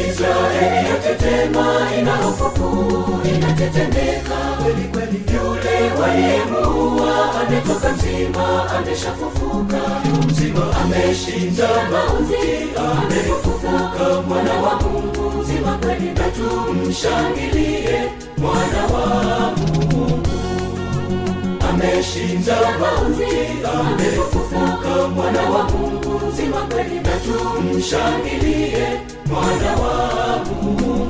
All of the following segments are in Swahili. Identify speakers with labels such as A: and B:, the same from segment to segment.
A: Israeli yatetema, ina hofu kuu, inatetemeka kweli kweli. Yule waliyemuua ametoka mzima, ameshafufuka. Yu mzima, ameshinda mauti, amefufuka, mwana wa Mungu mzima kweli. Na tumshangilie mwana wa Mungu. Ameshinda mauti, amefufuka, mwana wa Mungu mzima kweli. Na tumshangilie mwana wa Mungu.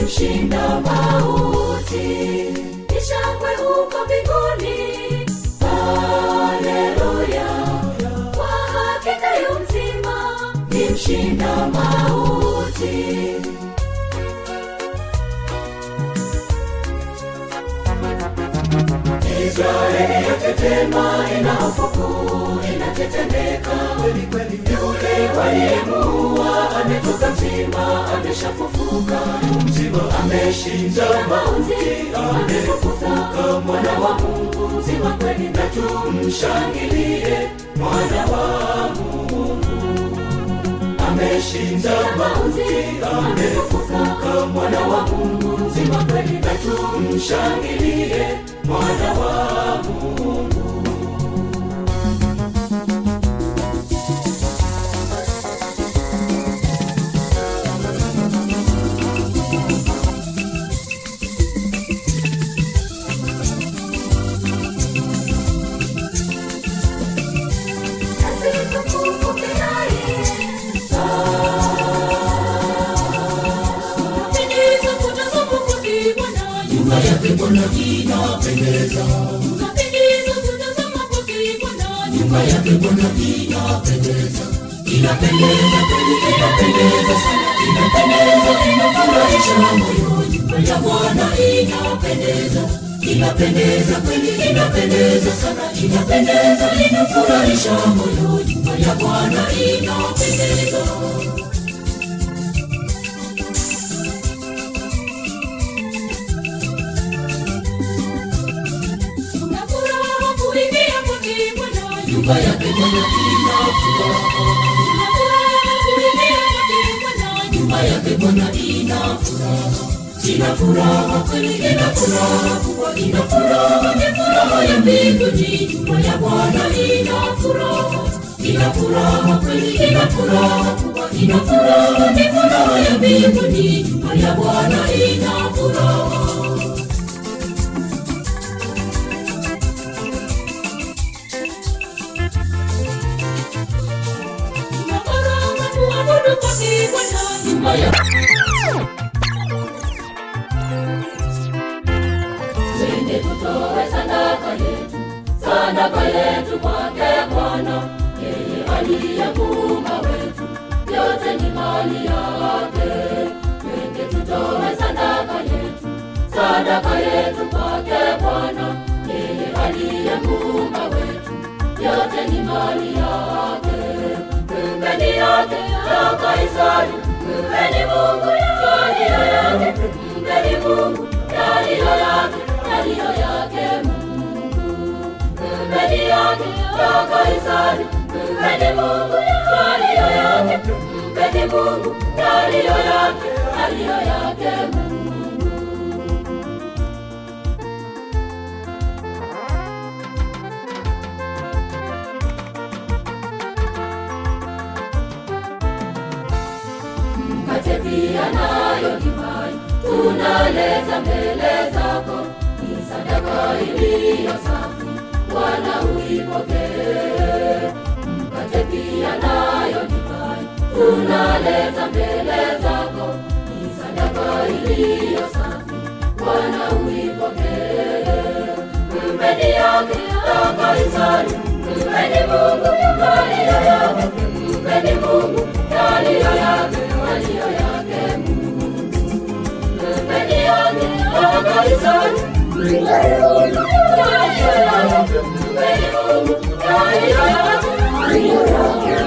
A: Mshinda mauti, ni shangwe huko mbinguni. Haleluya, kwa hakika yu mzima, ni mshinda mauti. Israeli yatetema, ina hofu kuu, inatetemeka kweli kweli. Yule waliyemuua ametoka mzima, ameshafufuka. Yu mzima, ameshinda mauti, amefufuka, mwana wa Mungu mzima kweli. Na tumshangilie mwana wa Mungu. Ameshinda mauti, amefufuka, mwana wa Mungu mzima kweli. Na tumshangilie mwana wa Mungu. Nyumba yake Bwana inapendeza, tunapendeza kutazama kwake Bwana. Nyumba yake Bwana inapendeza, inapendeza kweli, inapendeza sana, inapendeza, inafurahisha moyo. Nyumba ya Bwana inapendeza, inapendeza kweli, inapendeza sana, inapendeza, inafurahisha moyo. Nyumba ya Bwana inapendeza. Nyumba yake Bwana ina furaha, nyumba yake Bwana ina furaha, ina furaha kweli, ina furaha kubwa, ina furaha, ni furaha ya mbinguni. Nyumba ya Bwana ina furaha, ina furaha kweli, ina furaha kubwa, ina furaha, ni furaha ya mbinguni. Nyumba ya Bwana ina furaha. Twende tutoe sadaka yetu kwake Bwana, yeye aliye Muumba wetu, yote ni mali yake. Twende tutoe sadaka yetu kwake Bwana, yeye aliye Muumba wetu, yote ni mali yake. Mpeni yake ya Kaisari, mpeni Mungu yaliyo yake. Mpeni Mungu yaliyo yake, yaliyo yake Mungu. Mpeni yake ya Kaisari, mpeni Mungu yaliyo yake. Mpeni Mungu yaliyo yake, yaliyo yake Mungu. Mkate pia nayo divai tunaleta mbele zako, ni sadaka iliyo safi, Bwana uipokee. Mkate pia nayo divai tunaleta mbele zako, ni sadaka iliyo safi, Bwana uipokee. Mpeni yake ya Kaisari, mpeni Mungu yaliyo yake, mpeni Mungu yaliyo yake, yaliyo yake Mungu. Mpeni yake ya Kaisari, mpeni Mungu yaliyo yake, mpeni Mungu yaliyo yake, yaliyo yake.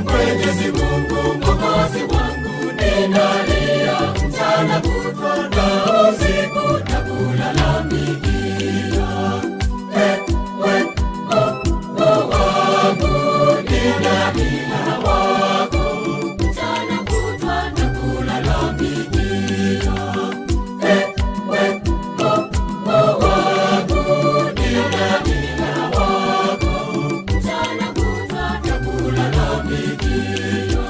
A: Mwenyezi Mungu Mwokozi wangu, ninalia mchana kutwa na usiku na kulalamikia. Ewe Mungu wangu, ninalia wako mchana kutwa na kulalamikia. Ewe Mungu wangu, ninalia wako mchana kutwa na kulalamikia.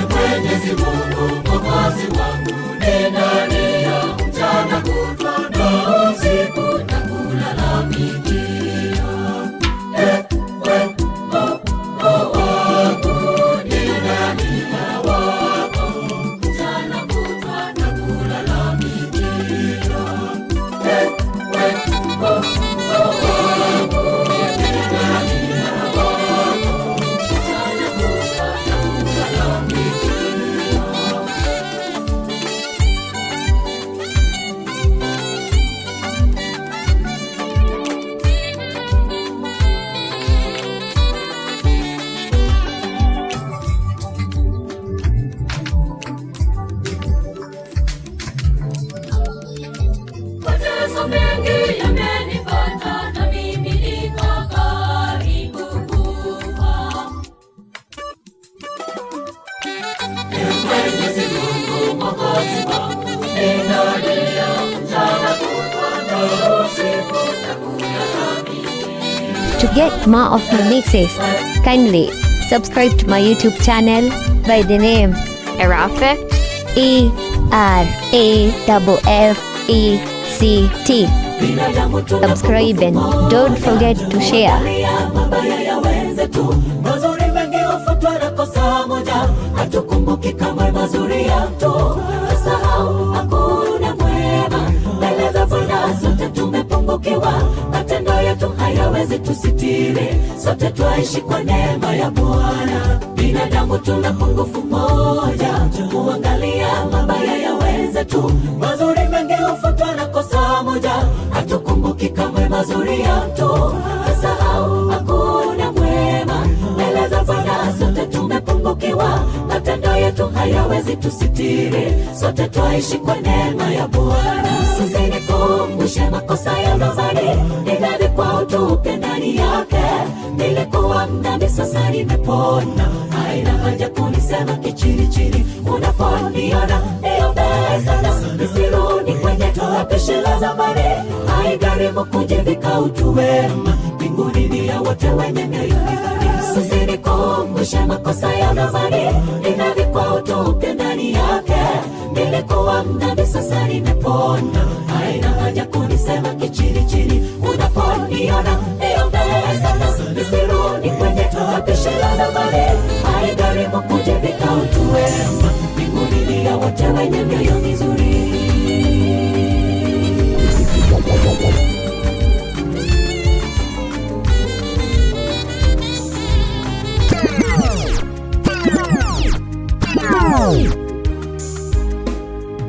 A: Mwenyezi Mungu Mwokozi wangu, ninalia mchana kutwa na usiku na kulalamikia. Ewe Mungu wangu, ninalia wako mchana kutwa na kulalamikia. Ewe Mungu wangu, ninalia wako mchana kutwa na kulalamikia. Mateso mengi yamenipata na mimi niko karibu kufa. Mwenyezi Mungu Mwokozi wangu, ninalia mchana kutwa na usiku na kulalamikia.
B: To get more of my mixes, kindly subscribe to my YouTube channel by the name Erafect, ERAFFECT. Subscribe and don't forget to share.
A: Mabaya ya wenzetu, mazuri mengi hufuatwa na kosa moja. Hatukumbuki kamwe mazuri ya mtu, tusahau hakuna mwema. Mbele za Bwana sote tumepungukiwa, matendo yetu hayawezi tusitiri. Sote twaishi kwa neema ya Bwana, binadamu tuna pungufu moja, kuangalia mabaya ya wenzetu. Mazuri mengi hufuatwa na kosa moja, hatukumbuki kamwe mazuri ya mtu, tusahau hakuna mwema. Mbele za Bwana sote tumepungukiwa, matendo yetu hayawezi tusitiri. Sote twaishi kwa neema ya Bwana. Usinikumbushe makosa ya zamani, ninavikwa utupe ndani yake. Nilikuwa mdhambi, sasa nimepona. Haina haja kunisema kichirichiri. Unaponiona niombee sana, nisirudi kwenye tope la zamani. Haigarimu kujivika utu wema, mbinguni ni ya wote wenye mioyo mizuri. Usinikumbushe makosa ya zamani, ninavikwa utupe ndani yake. Nilikuwa mdhambi, sasa nimepona. Haina haja kunisema kichirichiri. Unaponiona niombee sana, nisirudi kwenye tope la zamani. Haigarimu kujivika utu wema, mbinguni ni ya wote wenye mioyo mizuri.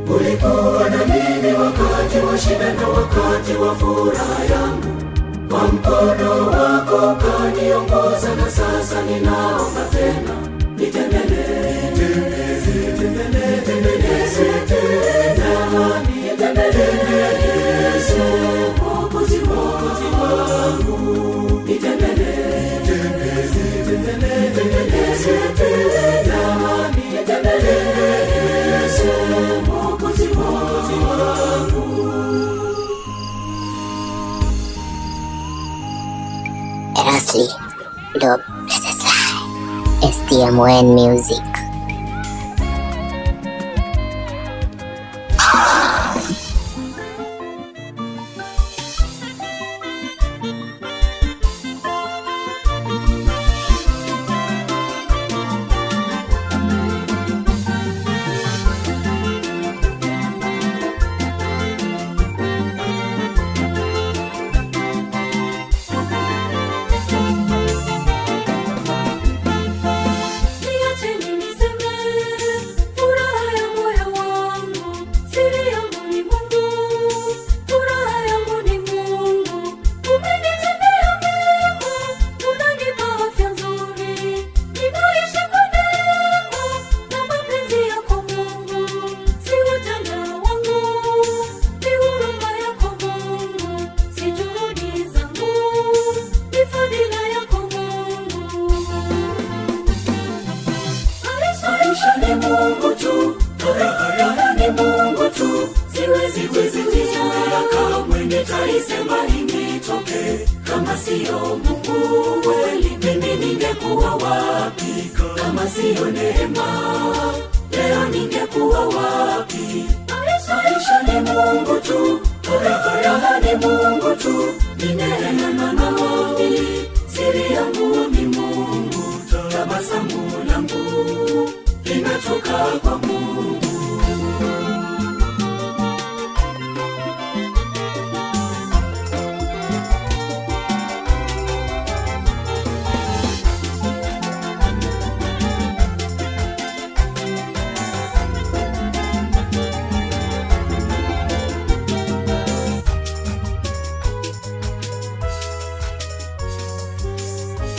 A: Ulikuwa na mimi wakati wa shida na wakati wa furaha yangu. Kwa mkono wako ukaniongoza, na sasa ninaomba tena, nitembelee tena, Yesu Mwokozi wangu. Nitembelee tena, Yesu Mwokozi wangu.
C: Erasly, Dope, SSI, STMN Music. Ni Mungu tu, haya ni Mungu tu. Siwezi kuzizuia kamwe, nitaisema initoke. Kama siyo Mungu kweli, mimi ningekuwa wapi? Kama siyo neema, leo ningekuwa wapi? Maisha ni Mungu tu, haya ni Mungu tu. Ni neema na maombi, siri yangu ni Mungu. Tabasamu langu linatoka kwa Mungu.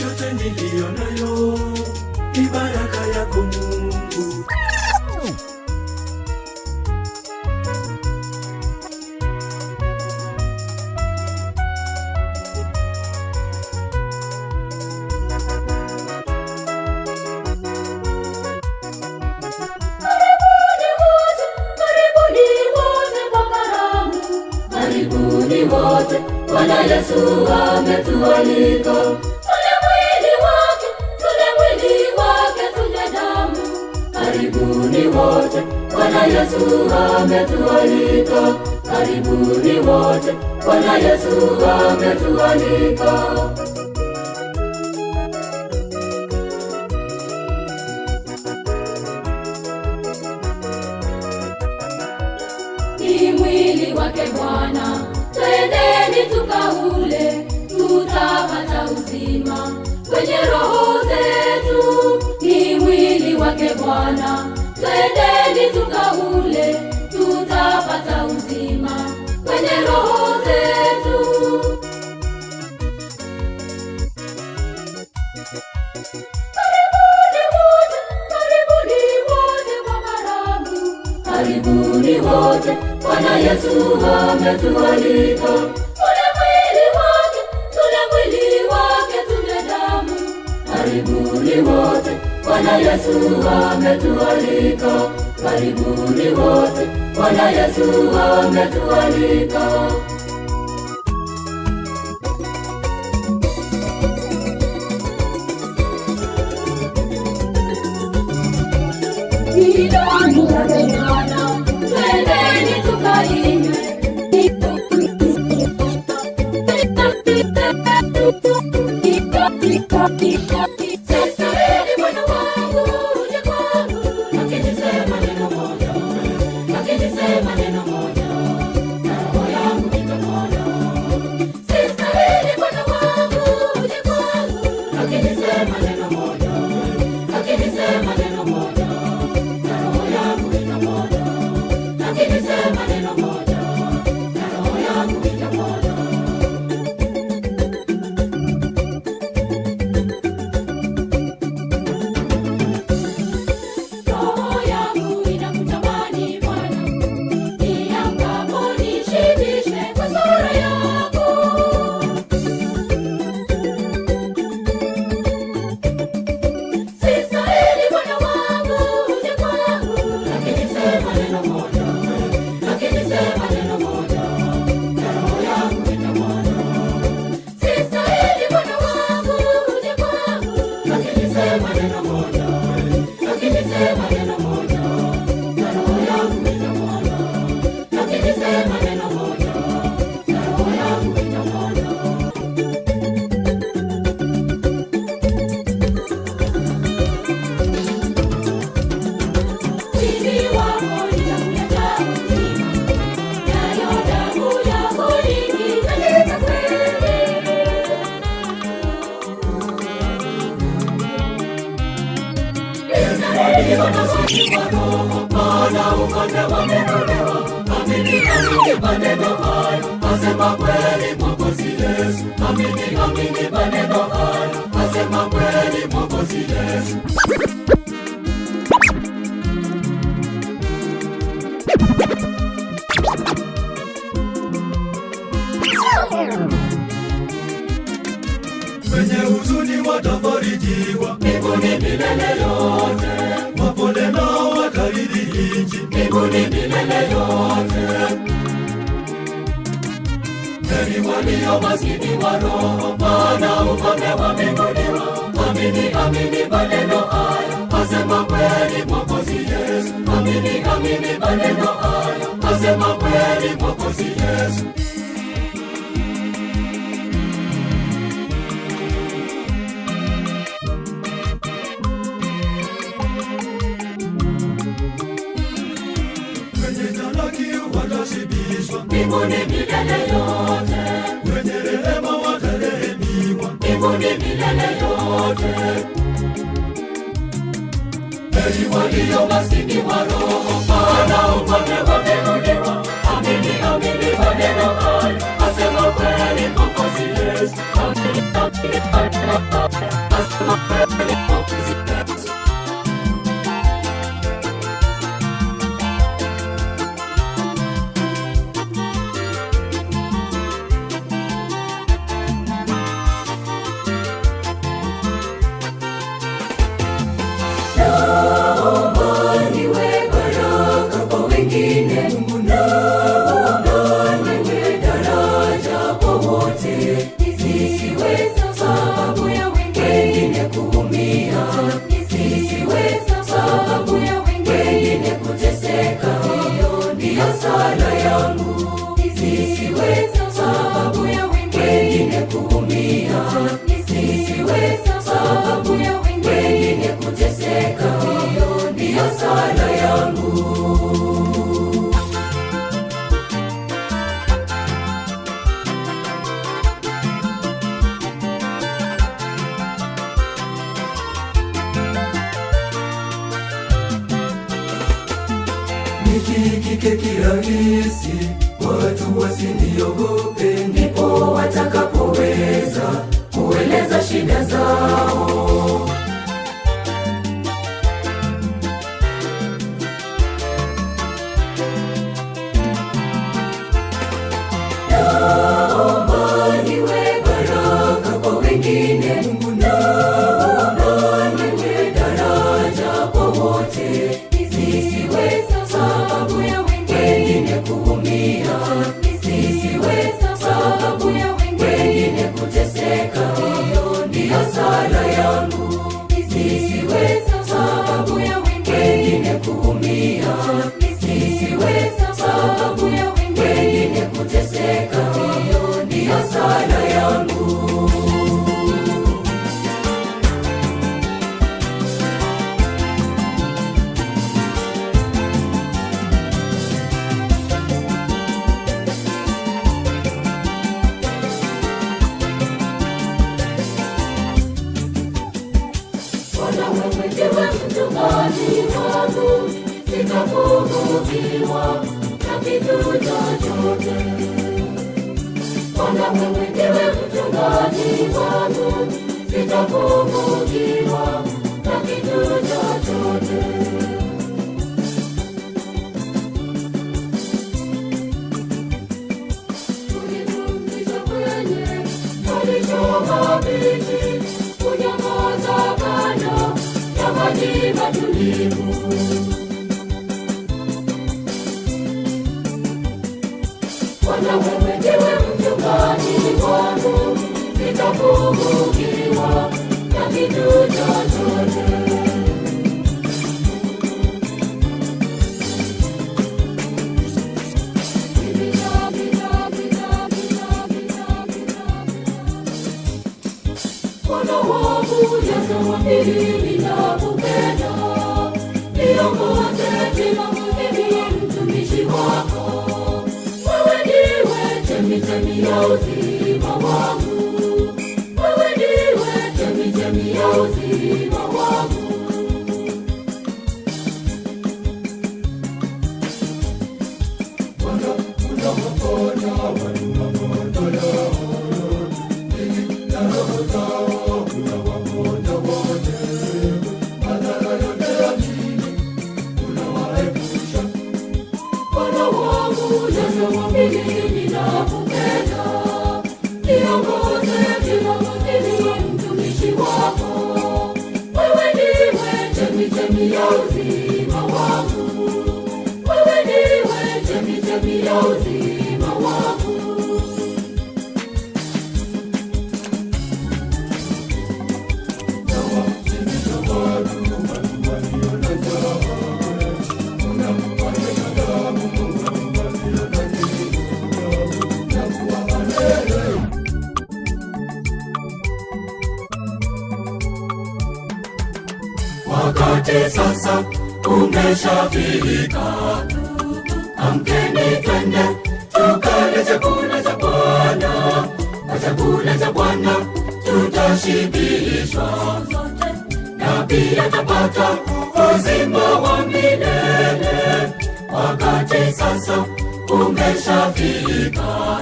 C: Yote niliyo nayo ni baraka yako Mungu. Karibuni wote, Bwana Yesu ametualika. Tule mwili wake, tunywe damu. Karibuni wote, Bwana Yesu ametualika. Karibuni wote, Bwana Yesu ametualika. Ni mwili wake Bwana, twendeni tukaule, tutapata uzima kwenye roho zetu. Ni mwili wake Bwana, twendeni tukaule, tutapata uzima kwenye roho zetu. Karibuni wote, Bwana Yesu ametualika. Tule mwili wake, tule
A: karibuni wote, Bwana Yesu ametualika. Karibuni wote, Bwana Yesu ametualika. Ni damu yake Bwana, twendeni tukainywe. Sistahili Bwana wangu uje kwangu, lakini sema neno moja, lakini sema neno moja, na roho yangu itapona. Sistahili Bwana wangu uje kwangu, lakini sema neno moja, lakini sema neno moja, na roho yangu itapona. Lakini sema neno moja, na roho yangu itapona. Amini maneno hayo, asema kweli Mwokozi Yesu. Amini maneno hayo, asema kweli Mwokozi Yesu. Wenye huzuni watafarijiwa mbinguni milele yote, wapole nao watarithi nchi mbinguni milele yote. Heri walio maskini wa roho, maana ufalme wa mbinguni wao. Amini maneno hayo, asema kweli Mwokozi Yesu. Amini maneno hayo, asema kweli Mwokozi Yesu. Mbinguni milele yote, wenye rehema watarehemiwa mbinguni milele yote. Heri walio maskini wa roho, maana ufalme wa mbinguni wao. Amini maneno hayo, asema kweli Mwokozi Yesu. Amini maneno hayo, asema kweli Mwokozi Yesu. Nifikike kirahisi, watu wasiniogope, ndipo watakapoweza kueleza shida zao. Naomba niwe baraka kwa wengine, naomba niwe mchungaji wangu, sitapungukiwa na kitu chochote. Bwana wewe ndiwe mchungaji wangu, sitapungukiwa na kitu chochote. Unipumzisha kwenye malisho mabichi, uniongoza kando ya maji matulivu. Bwana wewe ndiwe mchungaji wangu, sitapungukiwa na kitu chochote. Bwana wangu Yesu wapili nakupenda, niongoze kila mwenye mtumishi wako. Wewe ndiwe chemchemi ya uzima wangu, wewe ndiwe chemchemi ya uzima wangu. Bwana unawaponya waliowaponya na roho zao unawaponya wote, madhara yote ya dini unawaepusha. Bwana wangu Yesu wapili nakupenda, niongoze kila mwenye mtumishi wako. Wewe ndiwe chemchemi ya uzima wangu, wewe ndiwe chemchemi ya uzima wangu. Wakati sasa umeshafika, amkeni twende tukale chakula cha Bwana. Kwa chakula cha Bwana tutashibishwa na pia tapata uzima wa milele. Wakati sasa umeshafika,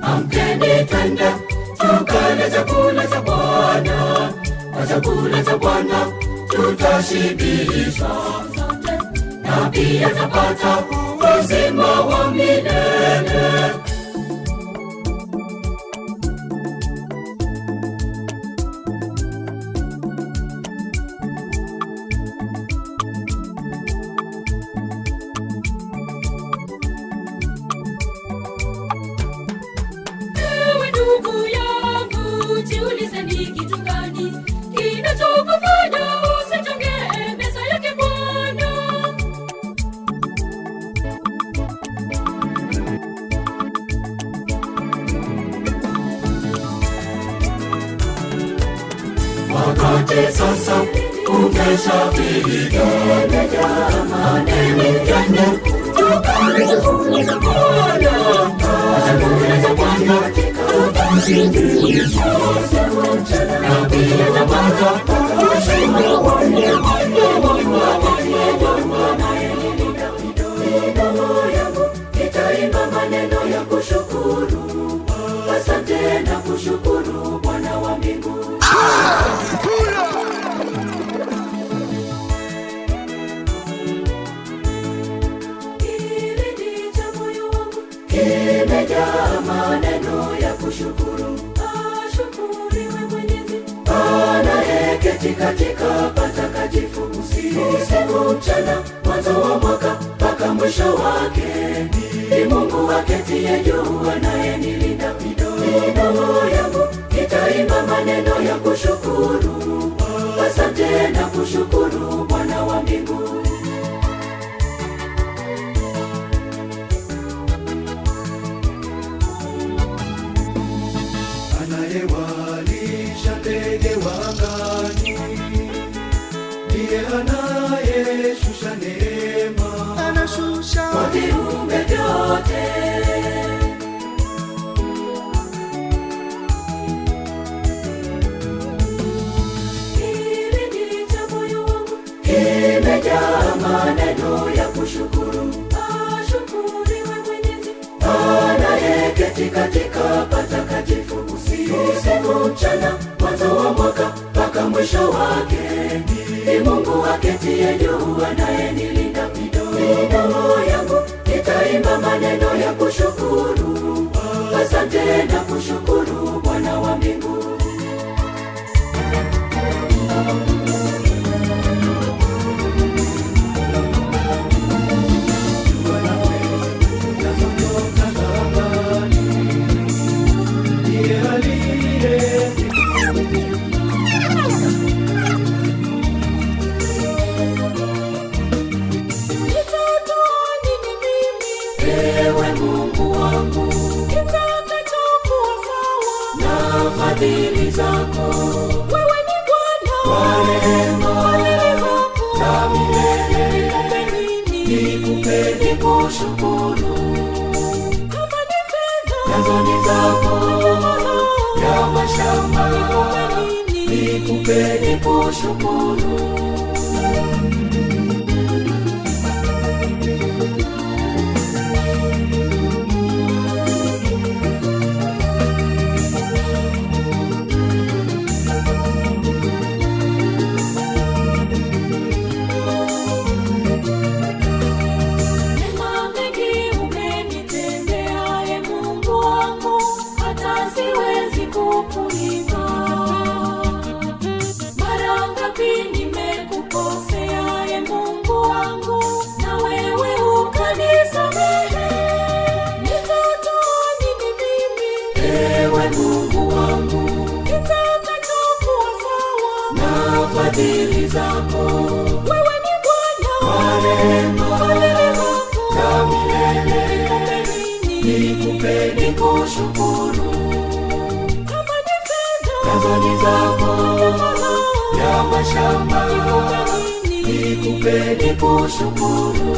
A: amkeni twende tukale chakula cha Bwana. Kwa chakula cha Bwana tutashibishwa na pia tapata uzima wa milele. Ewe ndugu yangu, jiulize ni kitu gani kinachokufanya usichange meza yake Bwana. Wakati sasa umeshafika, jamani, twende tukale chakula cha Bwana. Chakula cha Bwana tutashibishwa na pia tapata uzima wa milele. Roho yangu itaimba maneno ya kushukuru, asante na kushukuru Bwana wa mbinguni. Kilindi cha moyo wangu kimejaa maneno ya kushukuru. Ashukuriwe Mwenyezi anayeketi katika patakatifu, usiku mchana, mwanzo wa mwaka mpaka mwisho wake. Ni Mungu aketiye juu anayenilinda. Roho yangu itaimba maneno ya kushukuru, asante na kushukuru Bwana wa mbinguni.
C: Anayewalisha ndege angani, ndiye anayeshusha neema, anashusha
A: kwa viumbe vyote. maneno ya kushukuru. Ashukuriwe Mwenyezi anayeketi katika patakatifu usiku mchana, mwanzo wa mwaka mpaka mwisho wake. Ni Mungu aketiye juu anayenilinda midomo yangu, nitaimba maneno ya kushukuru. Asante na kushukuru Bwana wa mbingu. Ewe Mungu wangu, kitakachokuwa sawa na fadhili zako. Wewe ni Bwana wa rehema za milele. Nikupe nikushukuru. Kama ni fedha nazo ni zako, ya mashamba nikupe nikushukuru. Fadhili zako. Wewe ni Bwana wa rehema za milele. Nikupe nikushukuru. Kama ni fedha nazo ni zako, ya mashamba nikupe nikushukuru.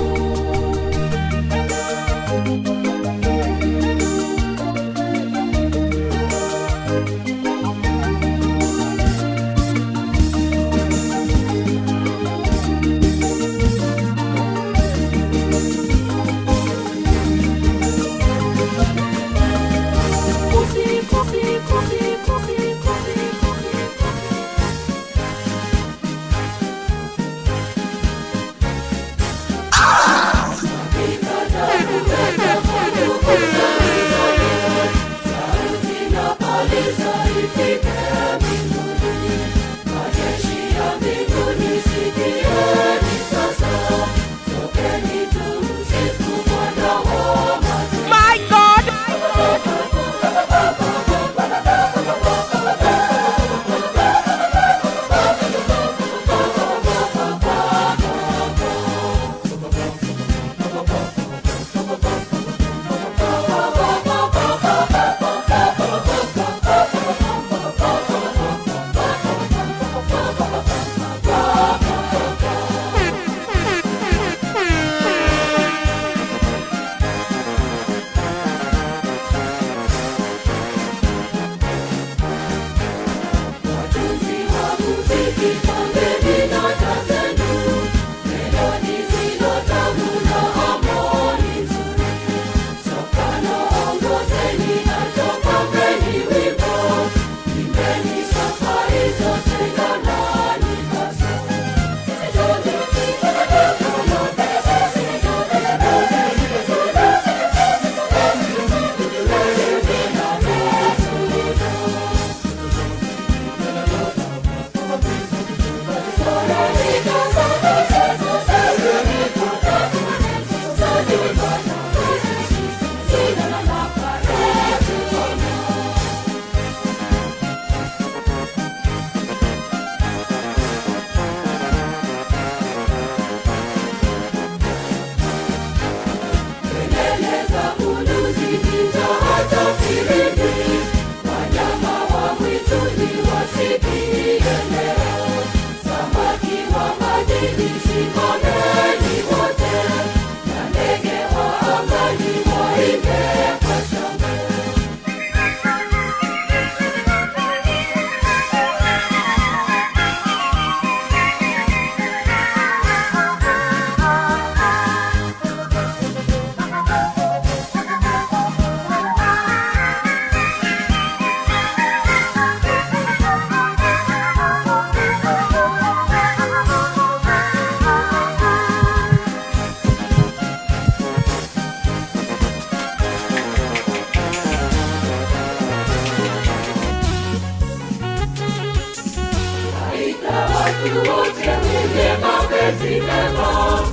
A: watu wote wenye mapenzi mema.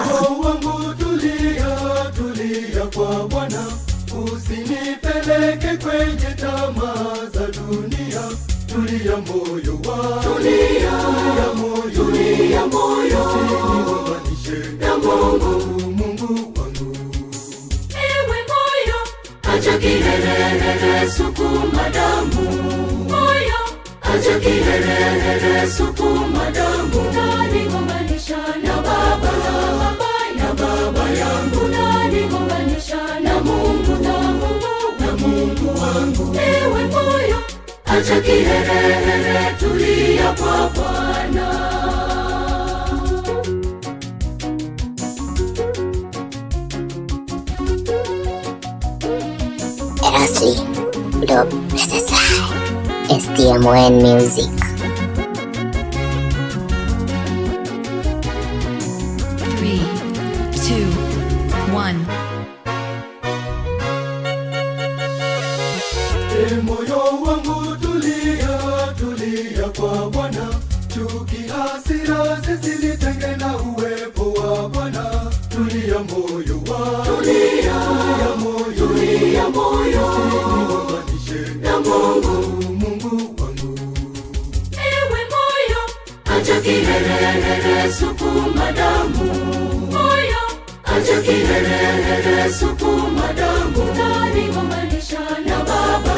C: Roho wangu tulia, tulia kwa Bwana, usinipeleke kwenye tamaa za dunia. Tulia moyo wangu, tulia moyo,
A: Tulia moyo,
C: usiniunganishe na Mungu wangu.
A: ewe moyo, acha kiherehere, sukuma damu. Moyo, acha kiherehere, sukuma damu. Unaniunganisha na Baba, na Baba yangu. Unaniunganisha na Mungu, na Mungu wangu. Ewe moyo, acha kiherehere, tulia kwa Bwana.
D: Erasli, Blob, STMON Music.
E: 3, 2, 1.
C: Moyo wangu tulia, tulia kwa Bwana, chuki hasira zisinitenge na uwepo wa Bwana. Tulia moyo wangu, tulia moyo,
A: Tulia moyo,
C: usiniunganishe na Mungu wangu.
A: ewe moyo, acha kiherehere, sukuma damu. Moyo, acha kiherehere, sukuma damu. Unaniunganisha na Baba,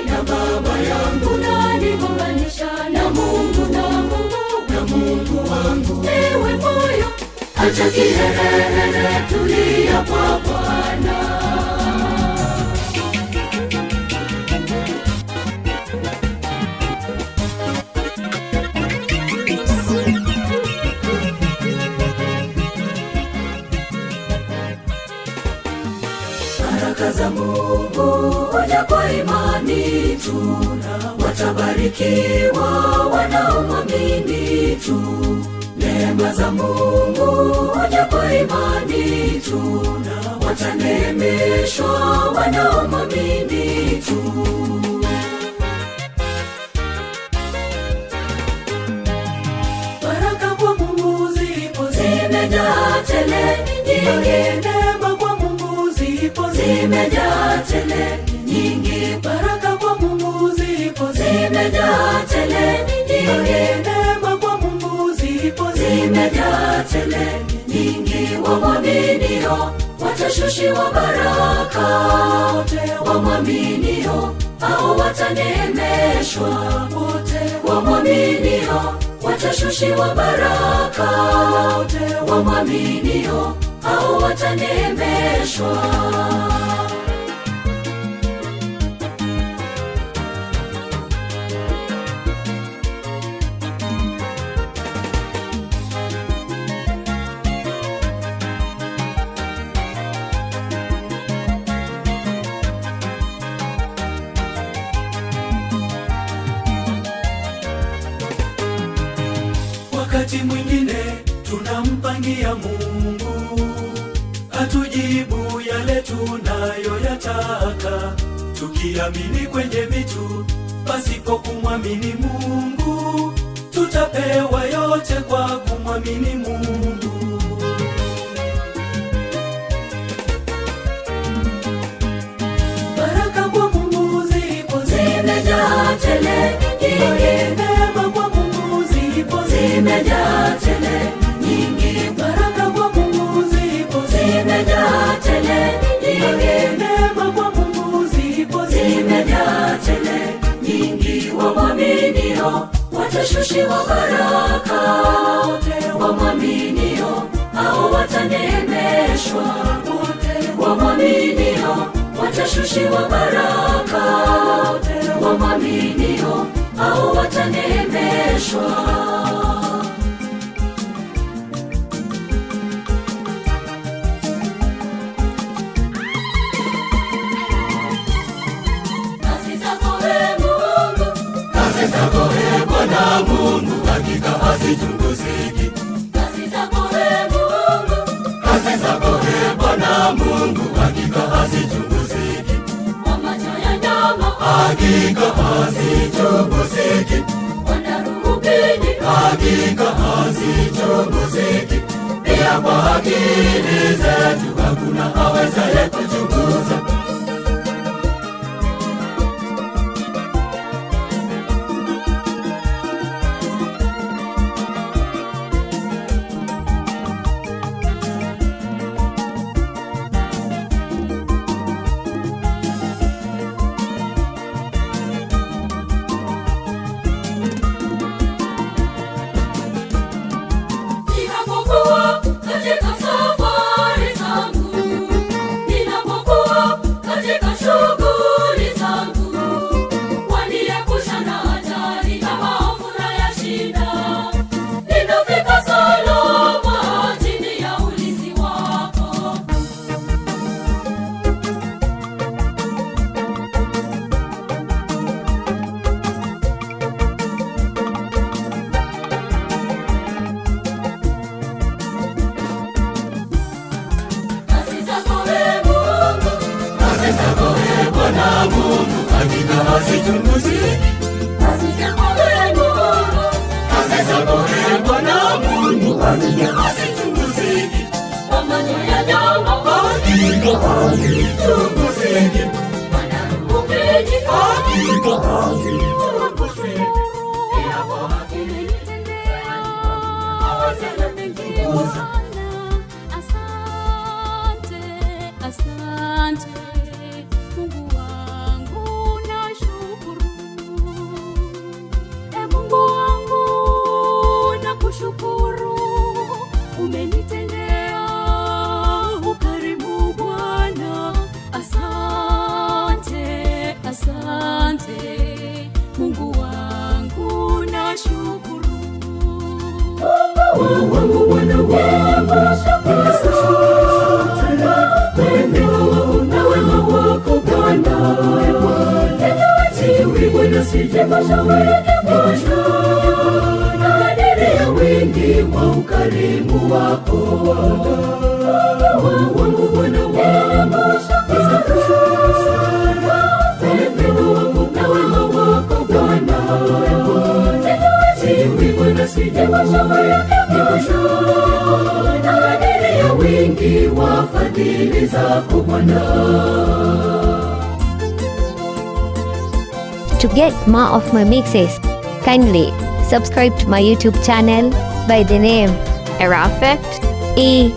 A: na Baba yangu. Unaniunganisha na Mungu, na Mungu wangu. Ewe moyo, acha kiherehere, tulia kwa Bwana. Baraka za Mungu huja kwa imani tu, na watabarikiwa wanaomwamini tu. Neema za Mungu huja kwa imani tu, na wataneemeshwa wanaomwamini tu. Baraka kwa Mungu zipo zimejaa tele nyingi. Neema kwa Mungu zipo zimejaa tele nyingi. Baraka kwa Mungu zipo zimejaa tele nyingi. Neema kwa Mungu zipo zimejaa tele nyingi. Wamwaminio watashushiwa baraka, wote wamwaminio hao wataneemeshwa. Wote wamwaminio watashushiwa baraka, wote wamwaminio hao wataneemeshwa.
C: Wakati mwingine tunampangia Mungu atujibu yale tunayoyataka, tukiamini kwenye vitu pasipo kumwamini Mungu. Tutapewa yote kwa kumwamini Mungu. Baraka kwa Mungu zipo zimejaa tele nyingi. Neema kwa Mungu zipo zimejaa tele nyingi. Baraka kwa Mungu zipo zimejaa tele nyingi. Neema kwa Mungu zipo zimejaa tele nyingi. Wamwaminio watashushiwa baraka, wote wamwaminio hao wataneemeshwa. Wote wamwaminio watashushiwa baraka, wote wamwaminio hao wataneemeshwa. Kazi zako Bwana Mungu, hakika hazichunguziki.
A: Kazi zako Ee Mungu,
C: Kazi zako Ee Bwana Mungu, hakika hazichunguziki.
A: kwa macho ya nyama
C: Hakika hazichunguziki.
A: wanarubini,
C: Hakika hazichunguziki. Pia kwa akili zetu hakuna awezaye kuchunguza.
A: ninapokuwa katika safari zangu, ninapokuwa katika shughuli zangu, waniepusha na hatari na maovu na ya shida. Ninafika salama chini ya ulinzi wako. Kazi zako Ee Mungu,
C: Kazi zako Ee Bwana Mungu, hakika hazichunguziki.
A: kazi zako Ee Mungu,
C: Kazi zako Ee Bwana Mungu, hakika hazichunguziki.
A: kwa macho ya nyama
C: Hakika hazichunguziki.
A: wanarubini,
C: Hakika hazichunguziki.
A: pia kwa akili hawazaye kuchunguza.
F: Asante, asante Mungu wangu, nashukuru. Mungu wangu, nakushukuru, umenitendea ukarimu Bwana. Asante, asante Mungu wangu, nashukuru.
A: Wangu Bwana wangu, na wema wako Bwana, sijui Bwana sijapasha na kadiri ya wingi wa ukarimu wako. Wangu Bwana wangu, na wema wako Bwana, sijui Bwana sijapasha na kadiri ya wingi wa fadhili zako Bwana.
B: To get more of my mixes, kindly subscribe to my YouTube channel by the name Eraffect, ERAFFECT.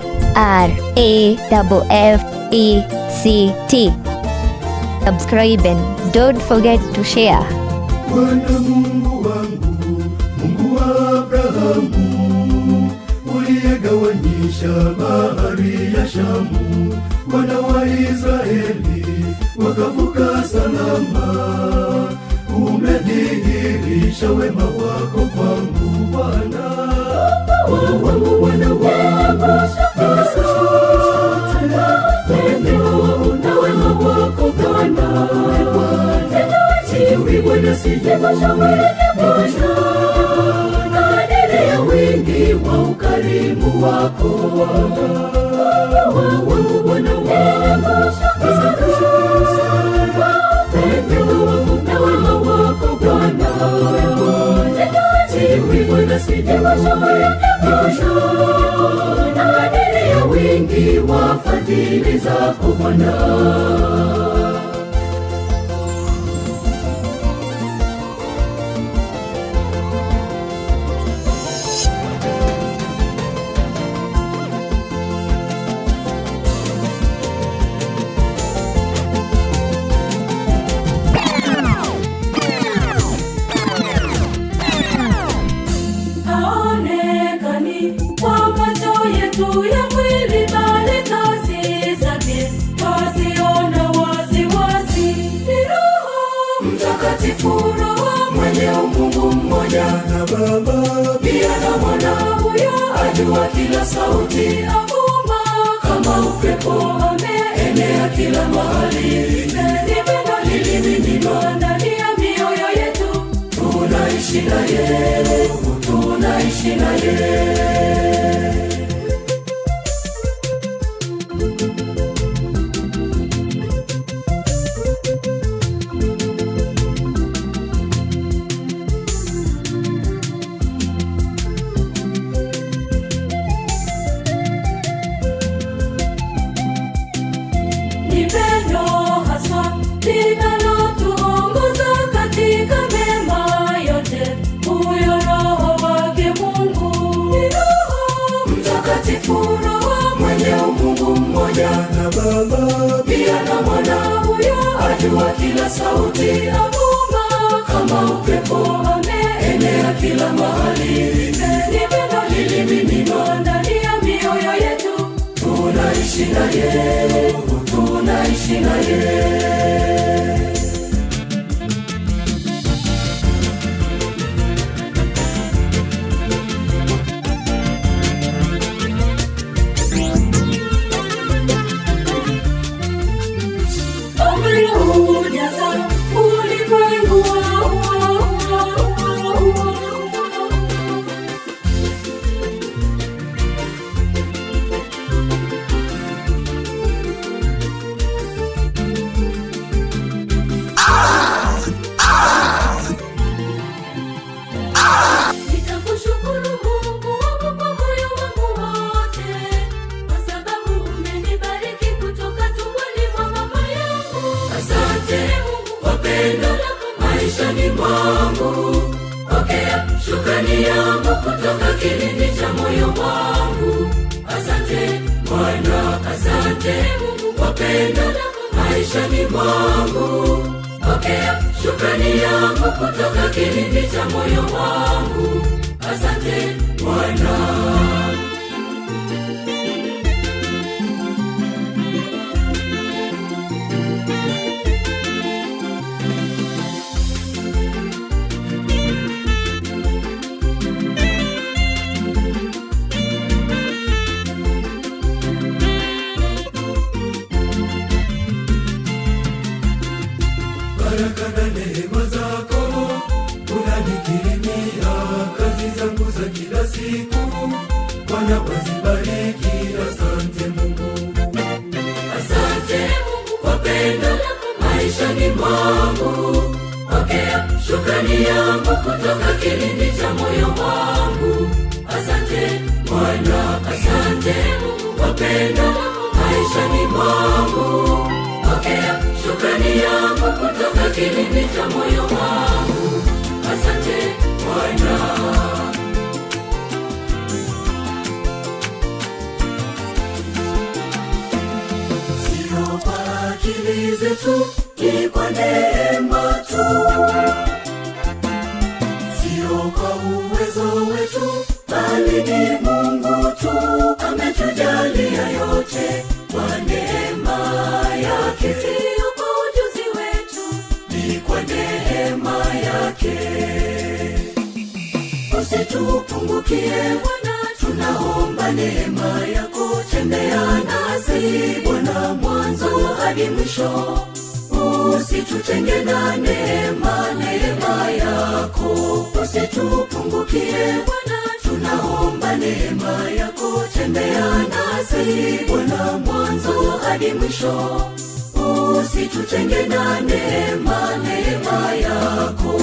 B: Subscribe and don't forget to share.
C: Bwana Mungu wangu, Mungu wa Abrahamu, uliyegawanyisha bahari ya Shamu, wana wa Israeli wakavuka salama. Umedhihirisha wema wako kwangu Bwana.
A: Wangu Bwana wangu, na wema wako Bwana, sijui Bwana sijapasha na kadiri ya wingi wa ukarimu wako. Wangu Bwana wangu, na wema wako Bwana, sijui Bwana sijapasha na kadiri ya wingi wa fadhili zako Bwana. Haonekani kwa macho yetu ya mwili, bali kazi zake twaziona wazi wazi. Ni Roho Mtakatifu, Roho mwenye umungu mmoja,
C: na Baba
A: pia na Mwana huyo ajua kila sauti, avuma kama upepo, ameenea kila mahali. Ni pendo lilimiminwa ndani ya mioyo yetu, tunaishi naye, tunaishi tunaishi naye. Ni pendo haswa linalotuongoza katika mema yote, huyo Roho wake Mungu ni Roho Mtakatifu, Roho mwenye umungu mmoja na Baba pia na Mwana. Huyo ajua kila sauti avuma kama upepo, ameenea kila mahali. Ni pendo lilimiminwa ndani ya mioyo yetu, tunaishi naye, tunaishi naye. Maishani mwangu, pokea shukrani yangu kutoka kilindi cha moyo wangu. Asante Bwana, asante Mungu kwa pendo lako maishani mwangu. Pokea shukrani yangu kutoka kilindi cha moyo wangu. Asante Bwana.
C: Baraka na neema zako unanikirimia kazi zangu za kila siku, Bwana wazibariki. Asante Mungu,
A: asante Mungu kwa pendo lako maishani mwangu. Pokea shukrani yangu kutoka kilindi cha moyo wangu. Asante Bwana, asante Mungu kwa pendo lako maishani mwangu. Pokea shukrani yangu kutoka kilindi cha moyo wangu. Asante Bwana. Sio kwa akili zetu, ni kwa neema tu. Sio kwa uwezo wetu, bali ni Mungu tu ametujalia yote kwa neema yake. Sio kwa ujuzi wetu, ni kwa neema yake. Usitupungukie Bwana, tunaomba neema yako. Tembea nasi Bwana mwanzo hadi mwisho, usitutenge na neema yako. Usitupungukie Bwana, tunaomba neema yako. Tembea nasi Bwana mwanzo hadi mwisho, usitutenge na neema yako.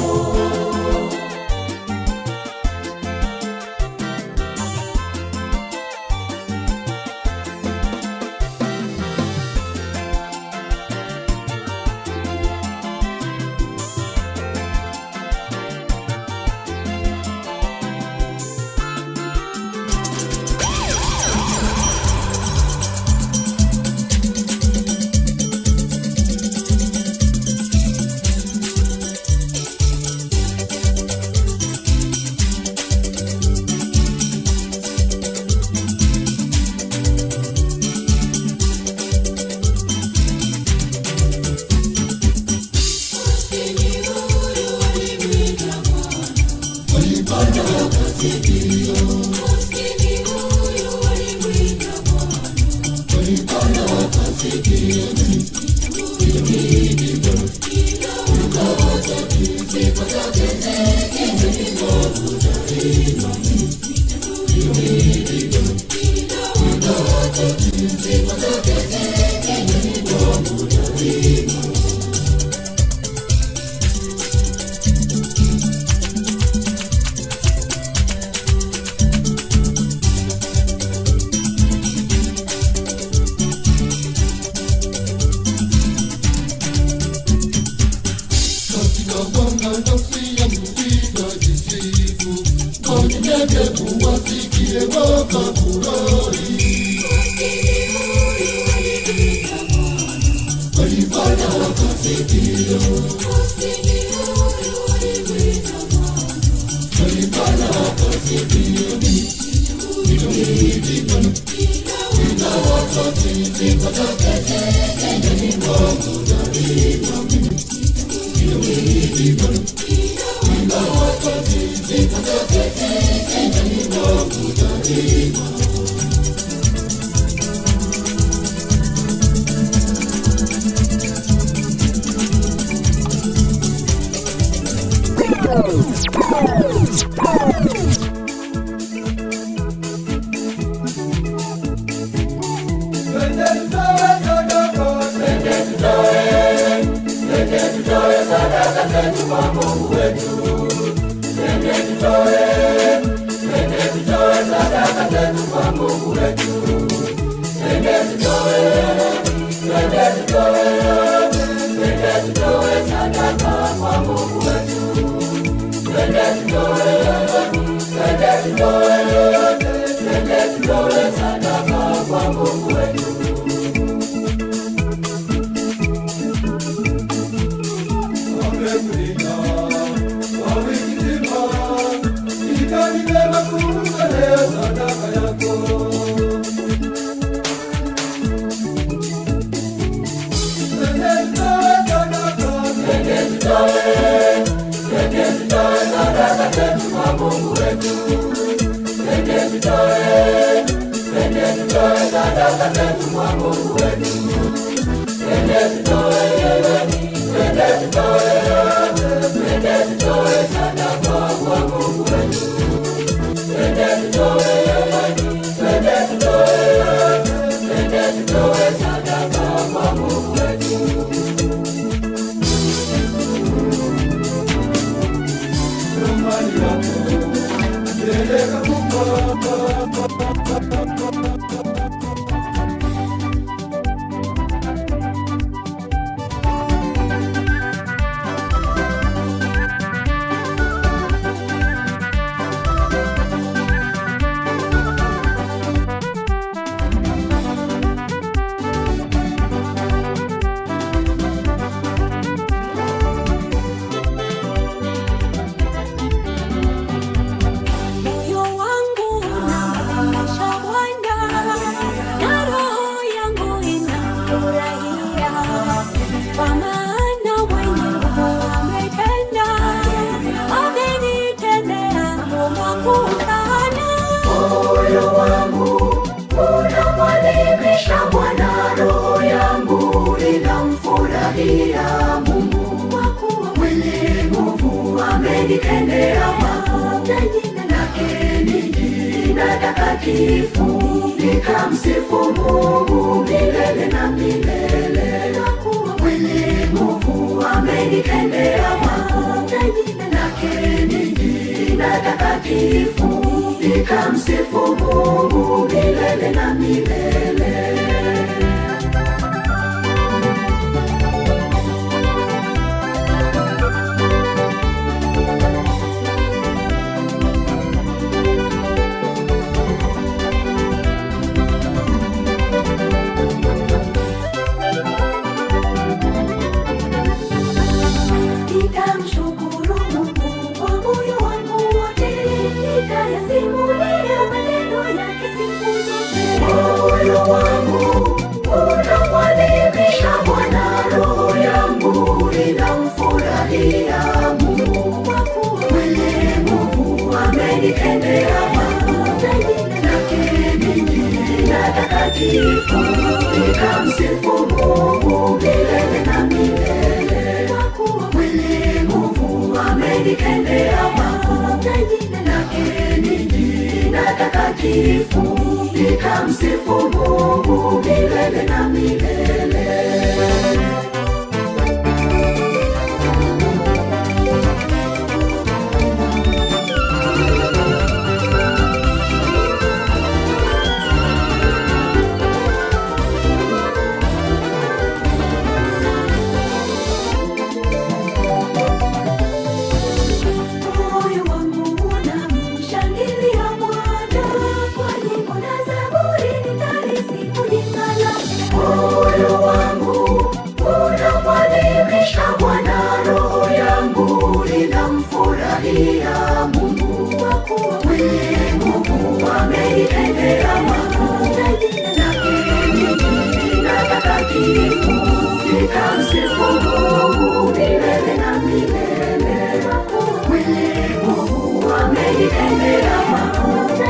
A: amenitendea makuu,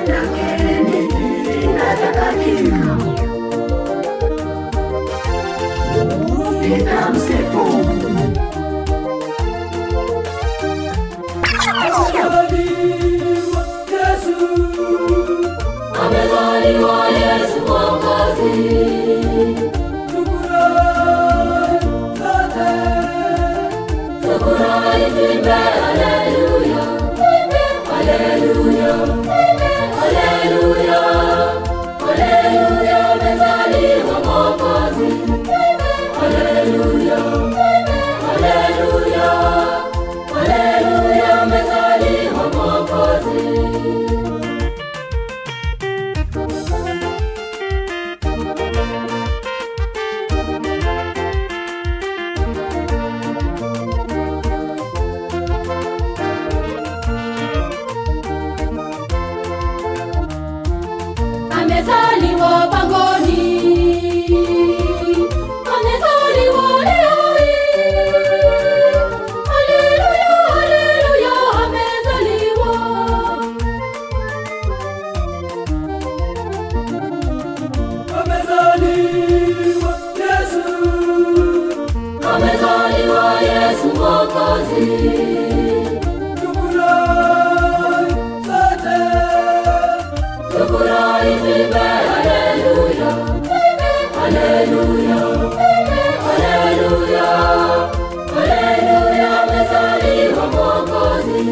A: lakini nataka nitamsifu. Amezaliwa Yesu Mwokozi. Tufurahi tuimbe haleluya, haleluya, haleluya, haleluya, amezaliwa Mwokozi. Haleluya, haleluya, haleluya, amezaliwa Mwokozi. Amezaliwa pangoni, amezaliwa leo hii. Haleluya, haleluya, amezaliwa. Amezaliwa Yesu, amezaliwa Yesu Mwokozi. Tufurahi tuimbe haleluya, haleluya, haleluya, haleluya, amezaliwa Mwokozi.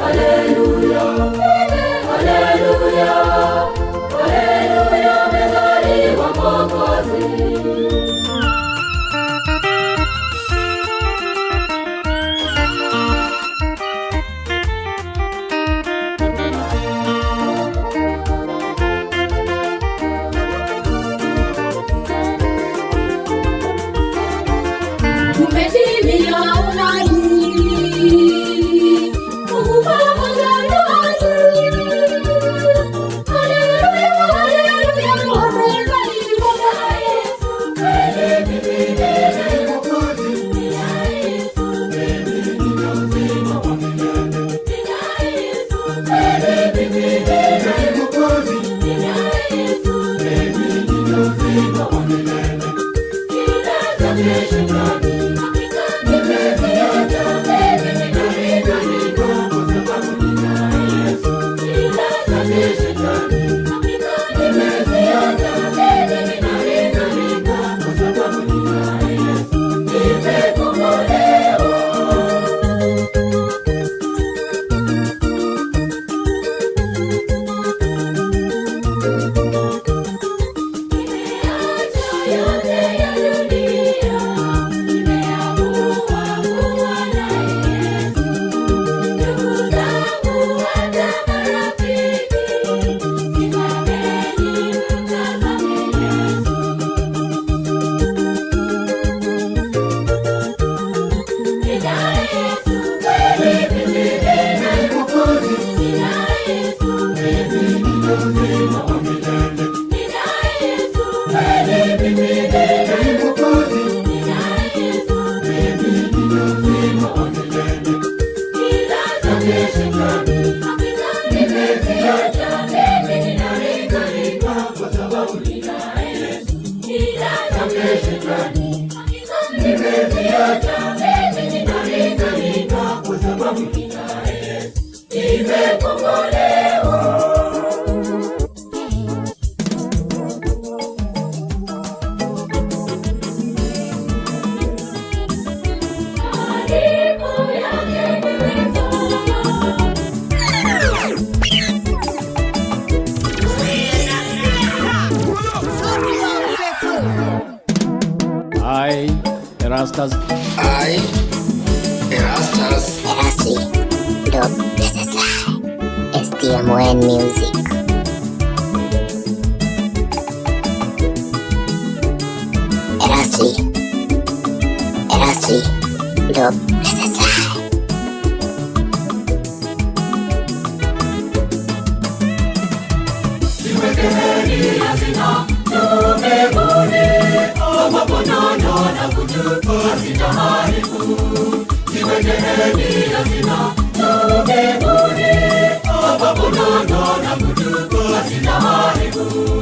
A: Haleluya, haleluya, haleluya, amezaliwa Mwokozi. Umetimia unani, Mungu pamoja nasi. Haleluya, haleluya, amezaliwa Yesu. Mimi ni Mwokozi, ni Yesu. Mimi ni uzima wa milele, ni Yesu. Mimi ni Mwokozi, ni Yesu. Mimi ni uzima wa milele. Kila kesho
G: Erastus.
D: Erastus. Dub. This is live. STMON Music. Erastus. Dub. This is live.
A: Hazina haribu, ziwekeni hazina, tubebuni. nono na kutubu hazina haribu.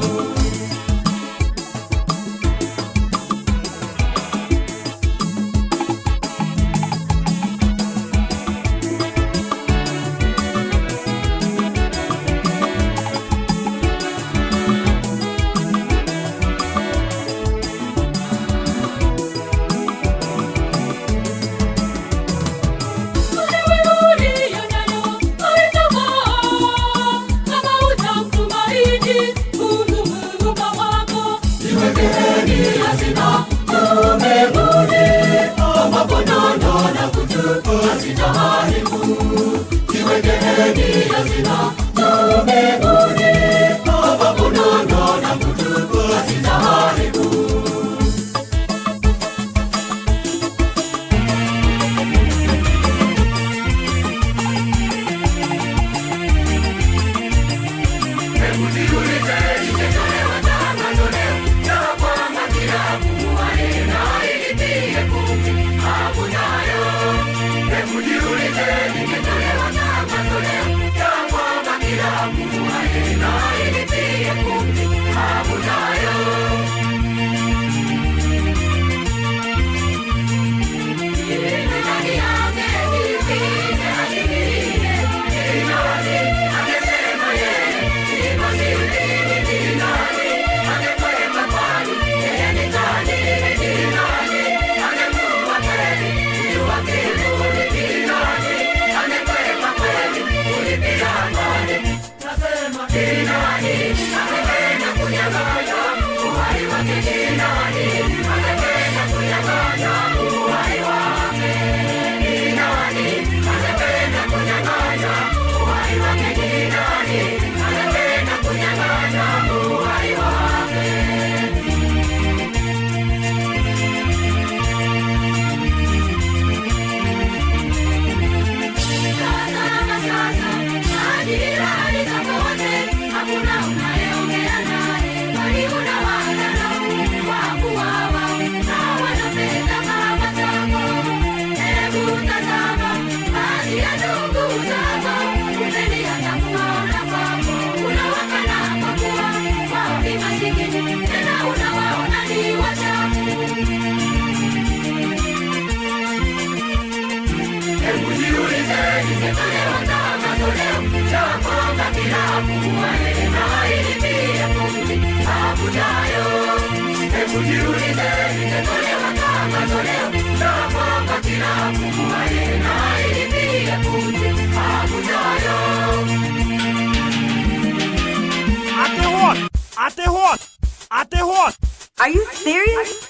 G: Are you serious?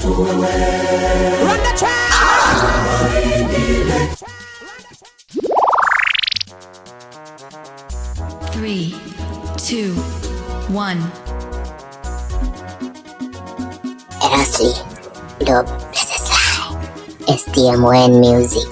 H: Run the track!
E: 3, 2, 1.
D: Erasli, Dub, STMN Music.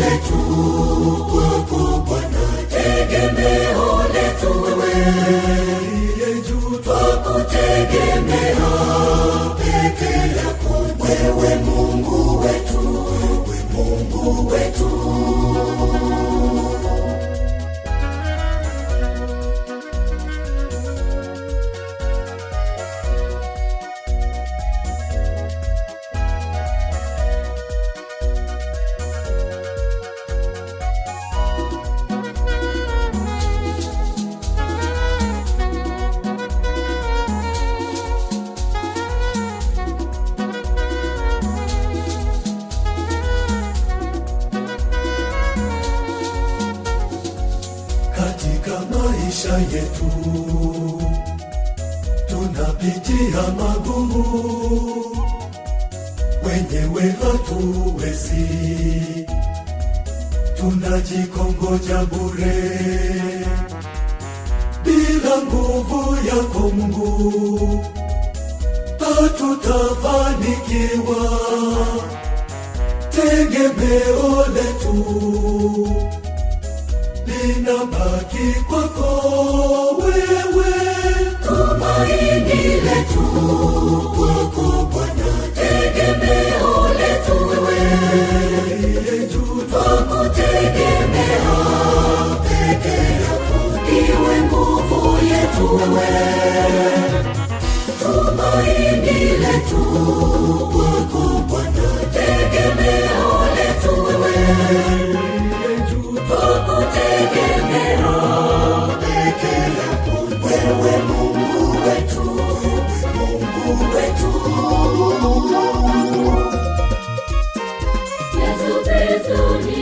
A: wetu kwako Bwana, tegemeo letu wewe uliye juu, twakutegemea peke yako, wewe Mungu wetu, wewe Mungu wetu. Katika maisha yetu tunapitia magumu, wenyewe hatuwezi, tunajikongoja bure. Bila nguvu yako Mungu hatutafanikiwa, tegemeo letu linabaki kwako wewe, tumaini letu kwako Bwana, tegemeo letu wewe uliye juu, twakutegemea peke yako, iwe nguvu yetu wewe, tumaini letu kwako Bwana, tegemeo letu wewe uliye juu, twakutegemea peke yako, wewe Mungu wetu, Mungu wetu.
F: Yesu Kristo ni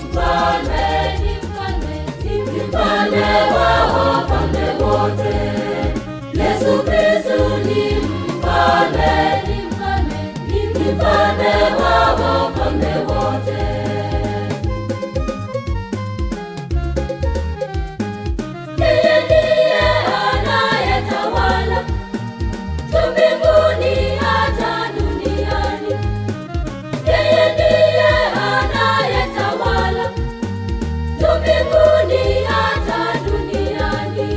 F: mfalme, ni mfalme, ni mfalme wa wafalme wote. Yesu Kristo ni mfalme, ni mfalme, ni mfalme wa wafalme wote. Yeye ndiye anayetawala juu mbinguni hata duniani. Yeye ndiye anayetawala juu mbinguni hata duniani.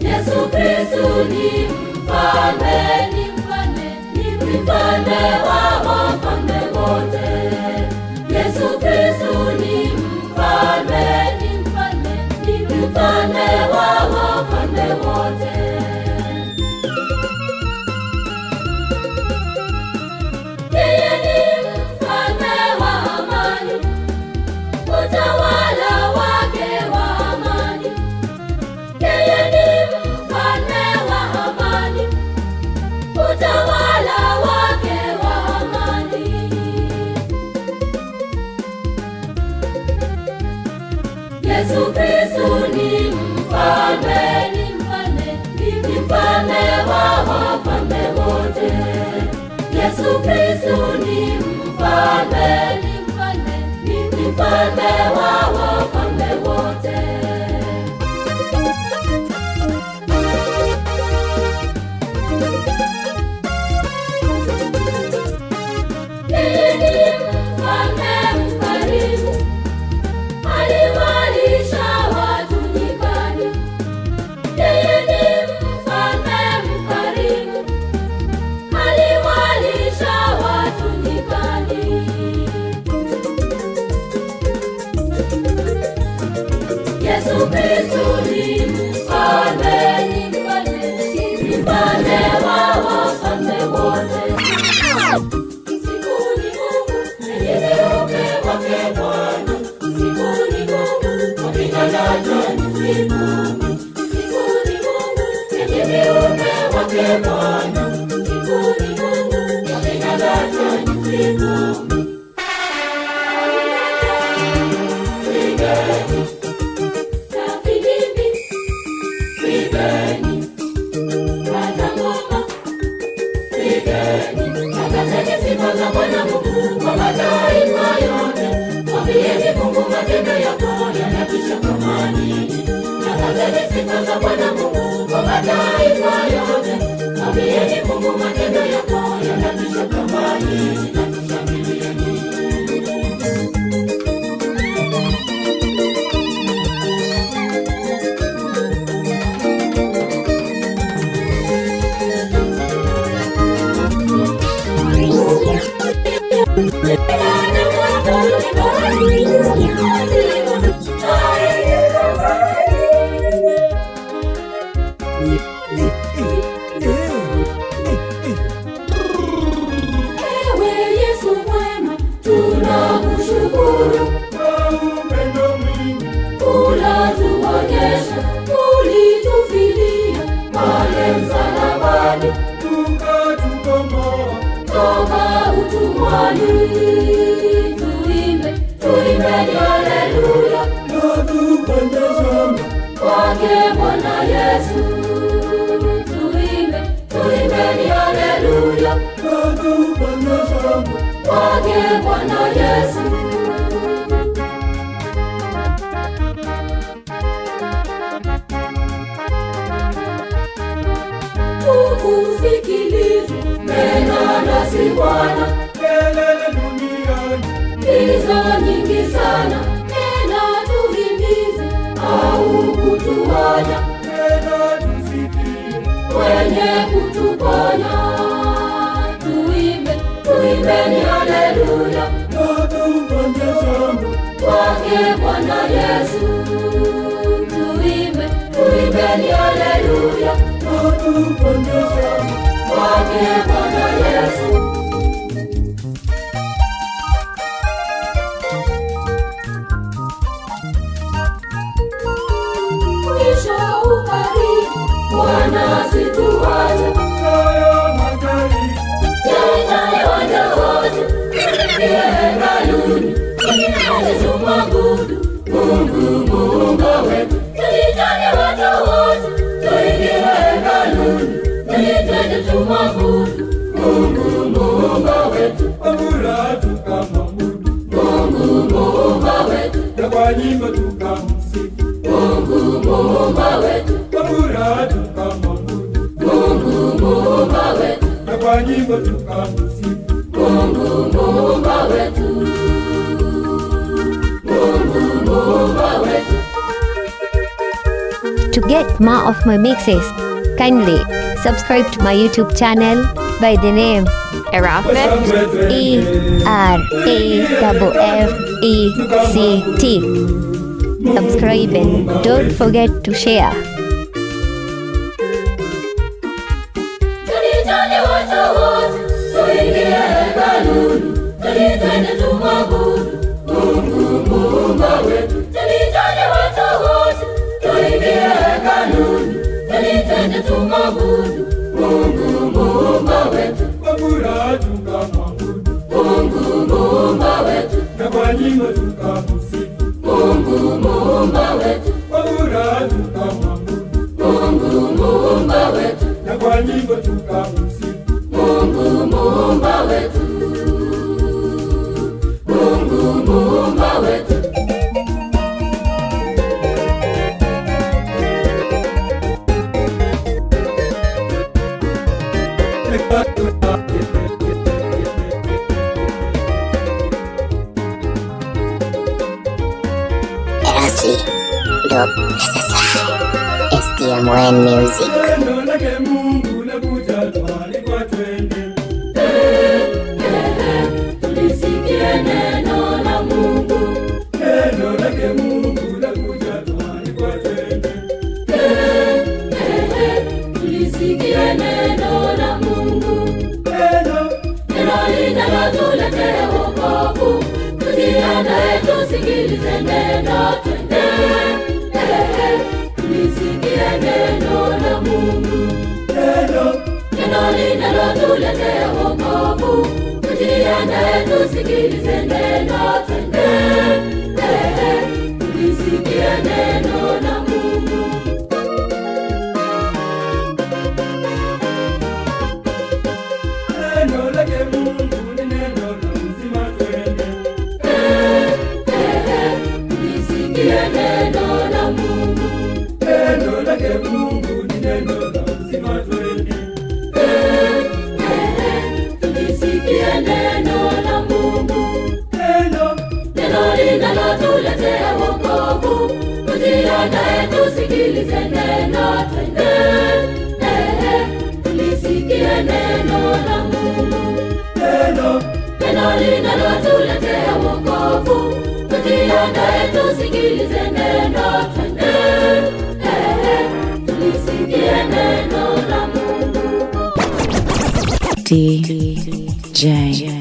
F: Yesu Kristo ni mfalme, ni mfalme, ni mfalme wa wafalme wote. Yesu Kristo ni mfalme, ni mfalme, ni mfalme wa wafalme wote. Yeye ni mfalme wa amani, utawala wake wa amani. Yeye ni mfalme wa amani, utawala wake wa amani. Yesu Kristo ni mfalme, ni mfalme, ni mfalme wa wafalme wote. Yesu Kristo ni mfalme, ni mfalme, ni mfalme wa wafalme wote. Yeye ni mfalme mkarimu, aliwalisha watu nyikani. Yeye ni mfalme mkarimu, aliwalisha watu nyikani. Yesu Kristo ni mfalme, ni mfalme, ni mfalme wa wafalme wote. Sikuni Mungu enye viumbe wake Bwana, sikuni Mungu wapiganaji sikuni. Sikuni Mungu enye viumbe wake Bwana, sikuni Mungu wapiganaji sikuni. Pigeni na filimbi, pigeni kata ngoma, pigeni tangazeni sifa za Bwana Mungu kwa mataifa yote. Mwambieni Mungu matendo yako yanatisha kama nini. Tangazeni sifa za Bwana Mungu kwa mataifa yote. Mwambieni Mungu matendo yako yanatisha kama Ewe Yesu mwema, tunakushukuru
C: kwa upendo mwingi
F: unatuonyesha, ulitufilia pale msalabani,
C: ukatukomboa
F: toka utumwani. Tuimbeni haleluya
C: na tupande shangwe
F: kwake Bwana Yesu. Tuimbeni haleluya
C: na tupande shangwe
F: kwake Bwana Yesu. Tukusikilize, nena nasi Bwana,
C: kelele duniani
F: hizo nyingi sana, nena tuhimize au kutuonya,
C: tena tusikie
F: wenye kutuponya. Tuimbeni haleluya
C: na tupande shangwe
F: kwake Bwana Yesu. Tuimbeni haleluya
C: na tupande shangwe
F: kwake Bwana Yesu. Mwisho ukaribu, Bwana situache,
C: haya majaribu
F: yajayo waja wote, hekaluni tumwabudu Mungu Muumba wetu. Tuitane watu wote, tuingie hekaluni, twende tumwabudu Mungu Muumba wetu.
C: kwa furaha tukamwabudu
F: Mungu Muumba wetu,
C: na kwa nyimbo tukamsifu
F: Mungu Muumba wetu,
C: kwa furaha tukamwabudu
F: Mungu Muumba wetu,
C: na kwa nyimbo tukamsifu
F: Mungu Muumba wetu, Mungu Muumba wetu.
B: To get more of my mixes, kindly subscribe to my YouTube channel by the name Erafect, ERAFFECT. Subscribe and don't forget to share.
F: Tuitane watu wote, tuingie hekaluni, twende tumwabudu Mungu Muumba wetu. Tuitane watu wote, tuingie hekaluni, twende tumwabudu Mungu Muumba wetu.
C: kwa furaha tukamwabudu
F: Mungu Muumba wetu,
C: na kwa nyimbo tukamsifu
F: Mungu Muumba wetu,
C: kwa furaha tukamwabudu
F: Mungu Muumba wetu,
C: na kwa nyimbo tukamsifu
F: Mungu Muumba wetu, Mungu Muumba wetu.
D: Erasli Dub STMN Music.
C: Neno lake Mungu lakuja twalikwa twende
F: Tulisikie neno la Mungu,
C: neno lake Mungu lakuja twalikwa twende
F: tulisikie neno la Mungu,
C: neno
F: neno linalotuletea wokovu. Tujiandae tusikilize neno, twende. Tulisikie neno la Mungu, neno linalotuletea wokovu. Tujiandae tusikilize neno, twende. Tulisikie neno la Mungu.
C: neno lake Mungu ni neno la uzima twende
F: Tulisikie neno la Mungu,
C: neno lake Mungu ni neno la uzima twende
F: tulisikie neno la Mungu,
C: neno
F: neno linalotuletea wokovu. Tujiandae tusikilize neno, twende. Tulisikie neno la Mungu,
C: neno
F: neno tujiandae tusikilize neno, twende tulisikie neno la Mungu.
E: DJ.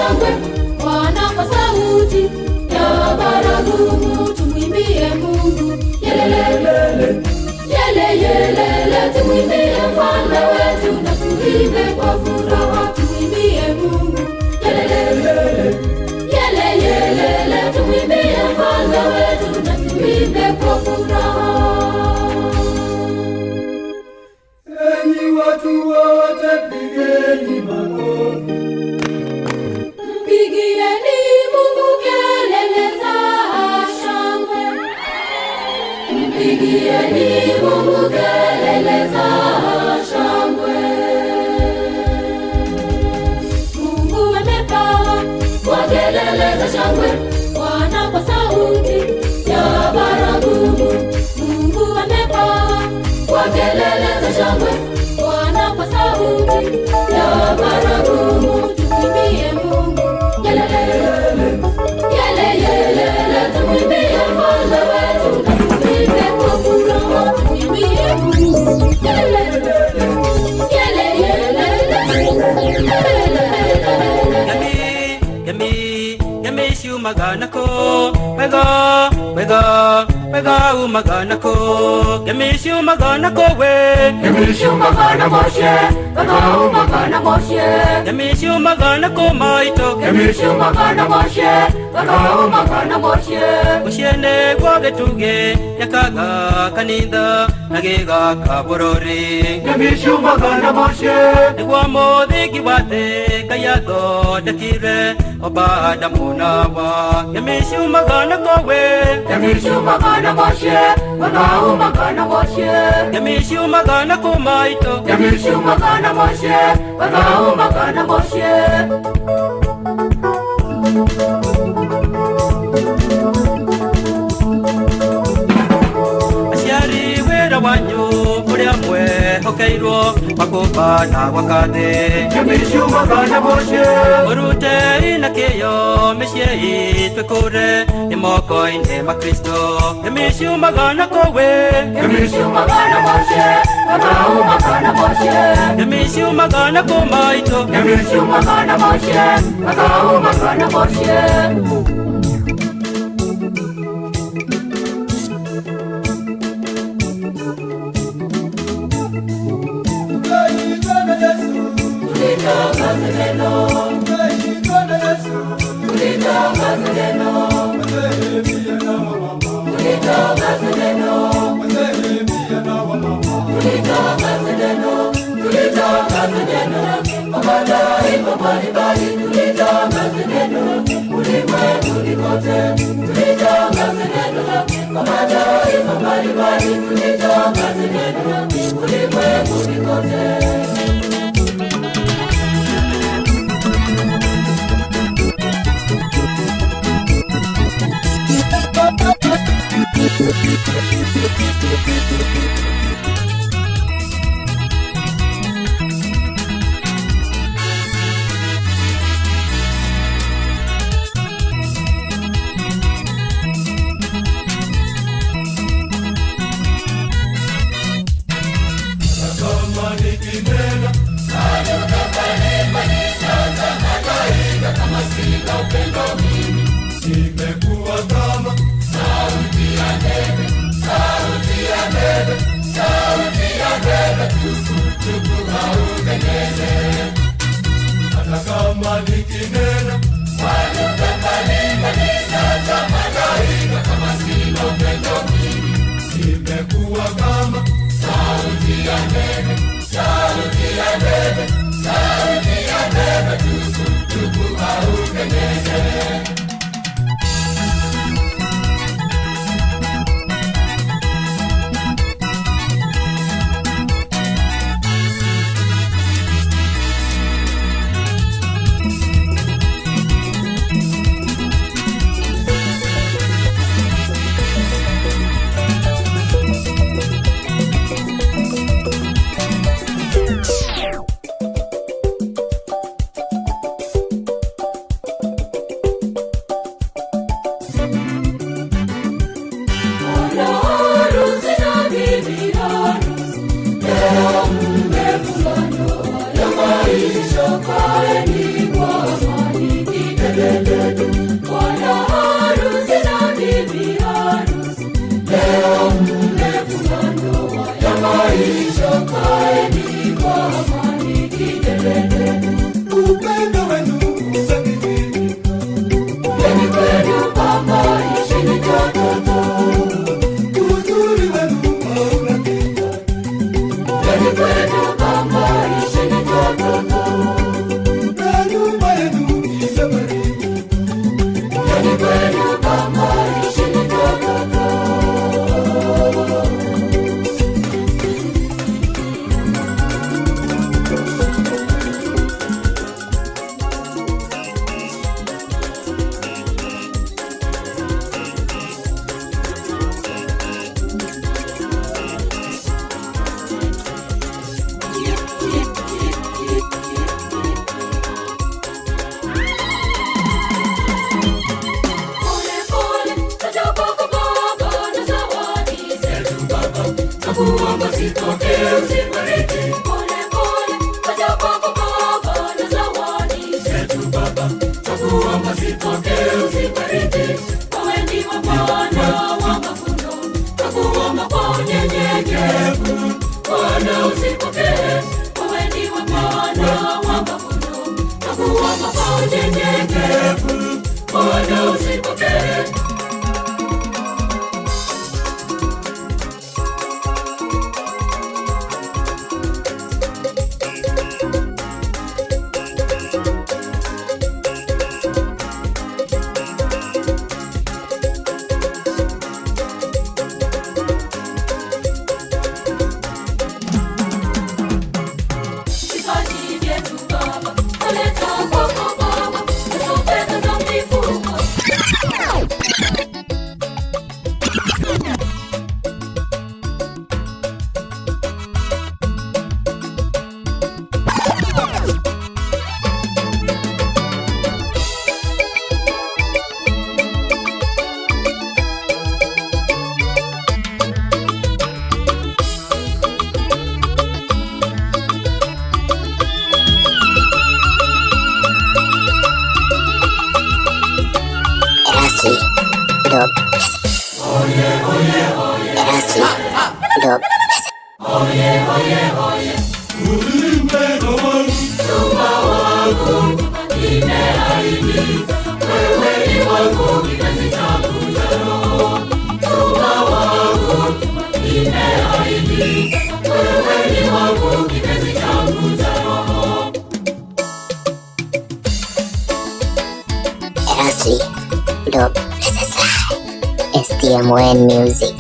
F: shangwe, Bwana kwa sauti ya baragumu, tumwimbie Mungu. Yelelele, yele yelele, tumwimbie mfalme wetu na tuimbe kwa furaha, tumwimbie Mungu. Yelelele, yele yelele, tumwimbie mfalme wetu na tuimbe kwa furaha.
C: Enyi watu wote pigeni makofi.
F: Mpigieni Mungu kelele za shangwe. Mpigieni Mungu kelele za shangwe. Mungu amepawa kwa kelele za shangwe, Bwana kwa sauti ya baragumu. Mungu amepawa kwa kelele za shangwe, Bwana kwa sauti ya baragumu, tumwimbie Mungu. Yelelele, yele yelele, tumwimbie mfalme wetu na tuimbe kwa furaha, tumwimbie Mungu. Yelelele, yele yelele,
G: Yami shumagana ko, wega umagana ko, yami shumagana ko we,
F: yami shumagana Moshe, wega umagana Moshe,
G: yami shumagana ko maito,
F: yami shumagana Moshe, wega umagana Moshe.
G: Mushene kwage tuge yakaga kaninda nagega kaborore,
C: Yami shumagana Moshe,
G: nigwa modhi wate kayado dakire obada munawa, yami shumagana ko we,
F: yami shumagana Moshe, wega umagana Moshe,
G: yami shumagana ko maito,
F: yami shumagana Moshe, wega umagana Moshe.
G: Ashari wera wanyu muri amwe hokeirwo makobana wakade,
C: Yami shumagana Moshe,
G: urute inakeyo meshei twekore imoko ine makristo, yami shumagana kowe,
F: Yami shumagana Moshe, wega umagana Moshe,
G: yami shumagana ko maito,
F: yami shumagana Moshe, wega umagana Moshe.
C: Bwana Yesu,
F: Tulitangaze neno,
C: Bwana Yesu,
F: tulitangaze neno,
C: Nehemia na wamama,
F: tulitangaze neno,
C: Nehemia na wamama,
F: tulitangaze neno, tulitangaze neno, kwa mataifa mbalimbali, tulitangaze neno, ulimwenguni kote, tulitangaze neno, kwa mataifa mbalimbali, tulitangaze neno, ulimwenguni kote.
C: kama nikinena, nimekuwa kama hata kama nikinena, nimekuwa kama
F: Kaeni kwa amani.
A: usipokee, usibariki. Pole pole, acha kwako Baba na zawadi zetu Baba, twakuomba usipokee, usibariki. Wewe ndiwe Bwana wa mavuno, twakuomba kwa unyenyekevu. Bwana usipokee, wewe ndiwe Bwana wa mavuno, twakuomba kwa unyenyekevu. Bwana usipokee.
D: STMN Music.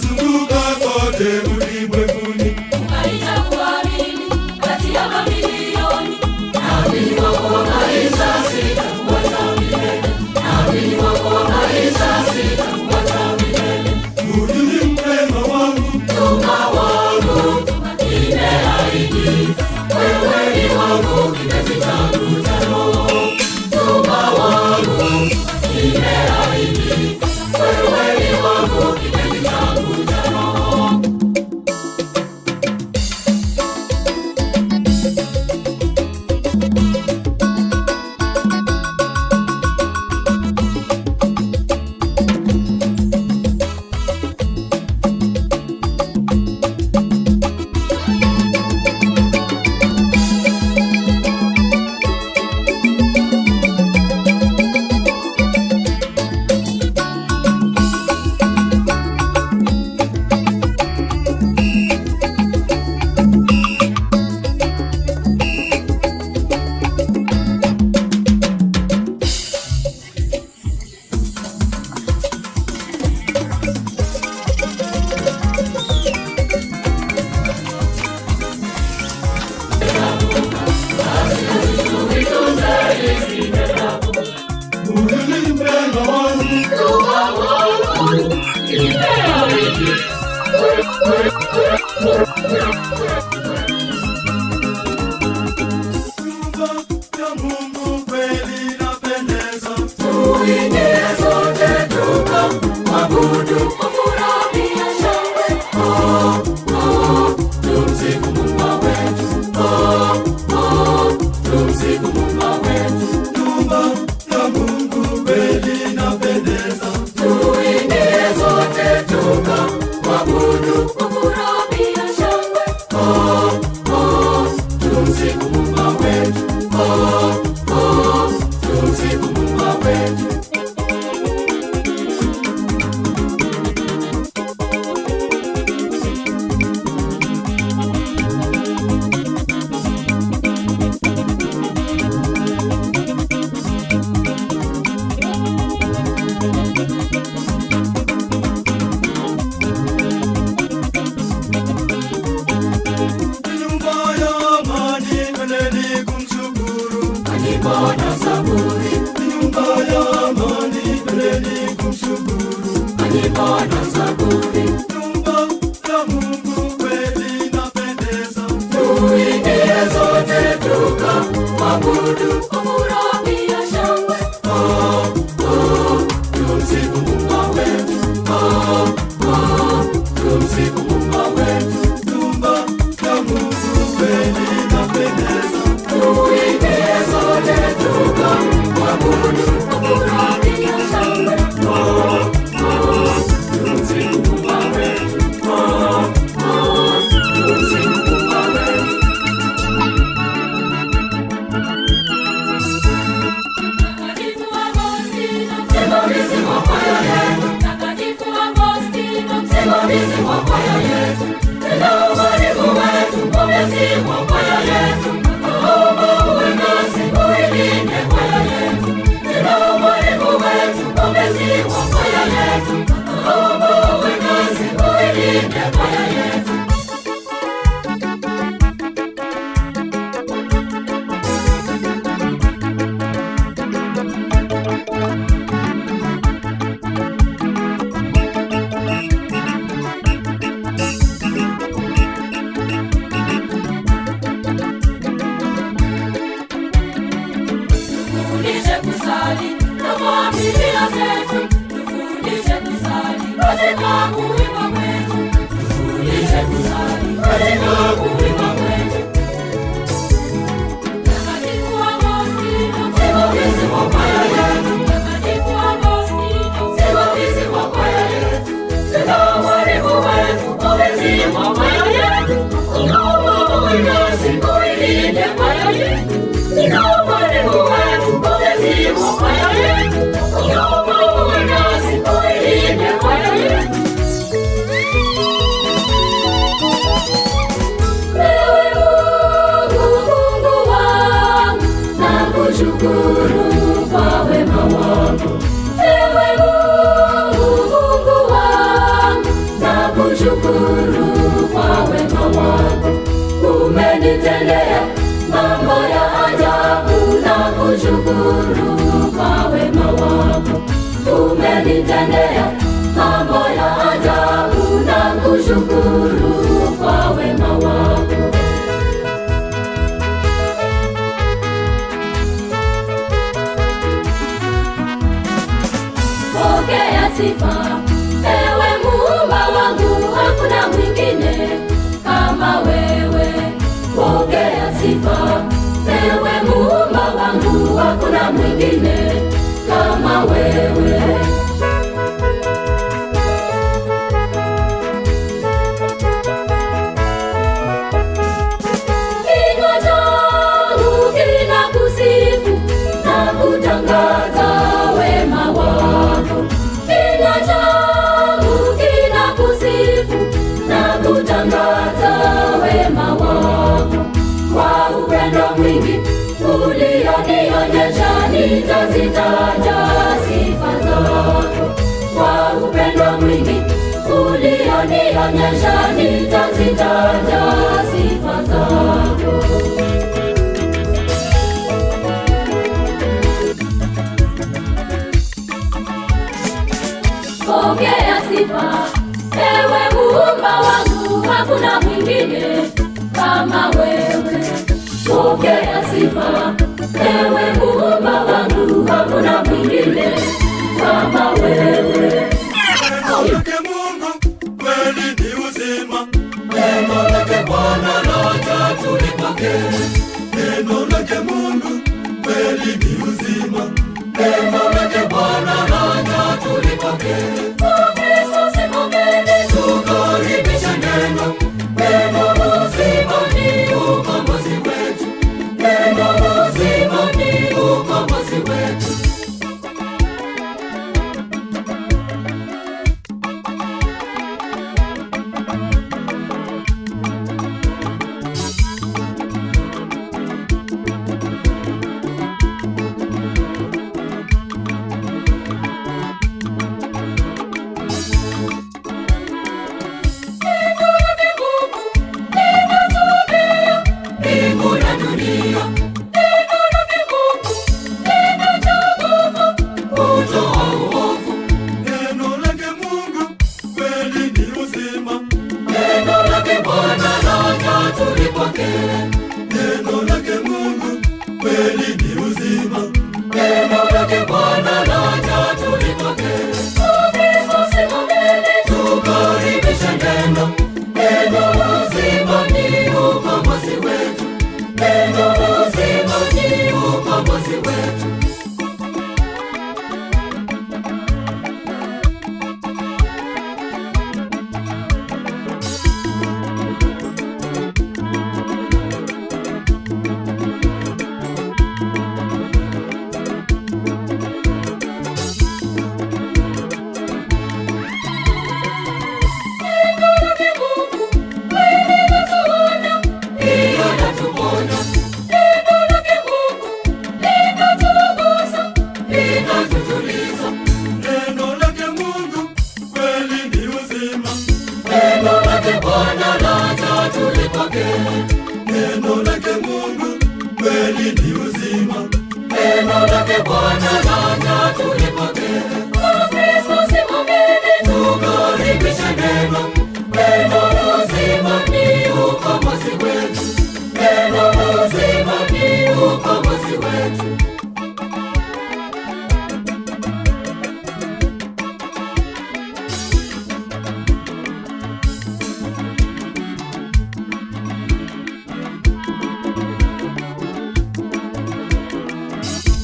C: Zunguka kote ulimwenguni,
A: Maisha kuamini kati ya mamilioni, naamini wako maisha sitakuacha milele, naamini wako maisha sitakuacha milele.
C: Ujuli mpendwa wangu,
A: Tuma wangu, nimeahidi, wewe ni wangu, kipenzi changu cha roho. Tuma wangu, nimeahidi, wewe ni wangu, kipenzi changu cha roho.
C: ujuli mpendwa wangu, nyumba ya Mungu kweli inapendeza.
A: Tuingie sote tukamwabudu kwa furaha bila shangwe. Tumsifu Muumba wetu. Tumsifu Muumba wetu.
C: Nyumba ya Mungu kweli inapendeza.
A: Tuingie sote tukamwabudu kwa furaha bila shangwe. wimbo na zaburi.
C: Nyumba ya Mungu kweli inapendeza.
A: Tuingie zote tukamwabudu kwa furaha ya shangwe. Tumsifu Muumba wetu. Tumsifu Muumba wetu.
C: Nyumba ya Mungu kweli inapendeza.
A: Tuingie zote tukamwabudu kwa furaha ya shangwe. Tumsifu Muumba wetu. Tumsifu Muumba wetu. Takatifu Agostino, msimamizi wa kwaya yetu. Takatifu Agostino, msimamizi wa kwaya yetu. Tena mwalimu wetu, mwombezi wa kwaya yetu. Naomba uwe nasi, uilinde kwaya yetu. Tena mwalimu wetu, mwombezi wa kwaya yetu. Naomba uwe nasi, uilinde kwaya yetu. Tufundishe kusali na familia zetu. Tufundishe kusali katika kuimba kwetu. Tufundishe kusali katika kuimba kwetu. Takatifu Agostino, msimamizi wa kwaya yetu. Takatifu Agostino, msimamizi wa kwaya yetu. Tena mwalimu wetu, mwombezi wa kwaya yetu. Naomba uwe nasi, uilinde kwaya yetu. Tena mwalimu wetu, mwombezi wa kwaya yetu. Naomba uwe nasi, uilinde kwaya yetu. Ewe Mungu, Mungu wangu, nakushukuru kwa wema wako. Ewe Mungu, Mungu wangu, nakushukuru kwa wema wako. Umenitendea mambo ya ajabu, nakushukuru kwa wema wako. Umenitendea mambo ya ajabu, nakushukuru kwa wema wako. Pokea sifa, ewe Muumba wangu, hakuna mwingine kama wewe. Pokea sifa, ewe Muumba wangu, hakuna mwingine kama wewe. Kinywa changu kinakusifu na kutangaza wema wako. Kinywa changu kinakusifu na kutangaza wema wako. Kwa upendo mwingi ulionionyesha, nitazitaja sifa zako. Kwa upendo mwingi ulionionyesha, nitazitaja sifa zako. Pokea sifa, ewe Muumba wangu, hakuna mwingine kama wewe. Pokea sifa, ewe Muumba wangu, hakuna mwingine kama wewe.
C: Neno lake Mungu kweli ni uzima.
A: Neno lake Bwana laja tulipokee.
C: Neno lake Mungu kweli ni uzima.
A: Neno lake Bwana laja tulipokee. Kristo simameni tukaribishe neno. Neno uzima ni ukombozi wetu. Neno uzima ni ukombozi wetu.
C: Neno lake Mungu kweli ni uzima.
F: Neno lake Bwana na tulipokee. Kwa Kristo simameni tukaribishe neno. Neno uzima ni ukombozi wetu. Neno uzima ni ukombozi wetu.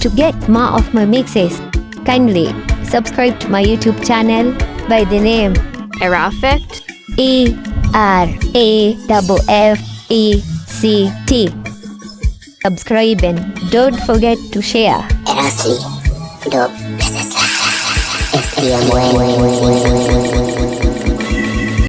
B: To get more of my mixes, kindly subscribe to my YouTube channel by the name Erafect, ERAFFECT. Subscribe and don't forget to share.
D: Erasli, do STM Music.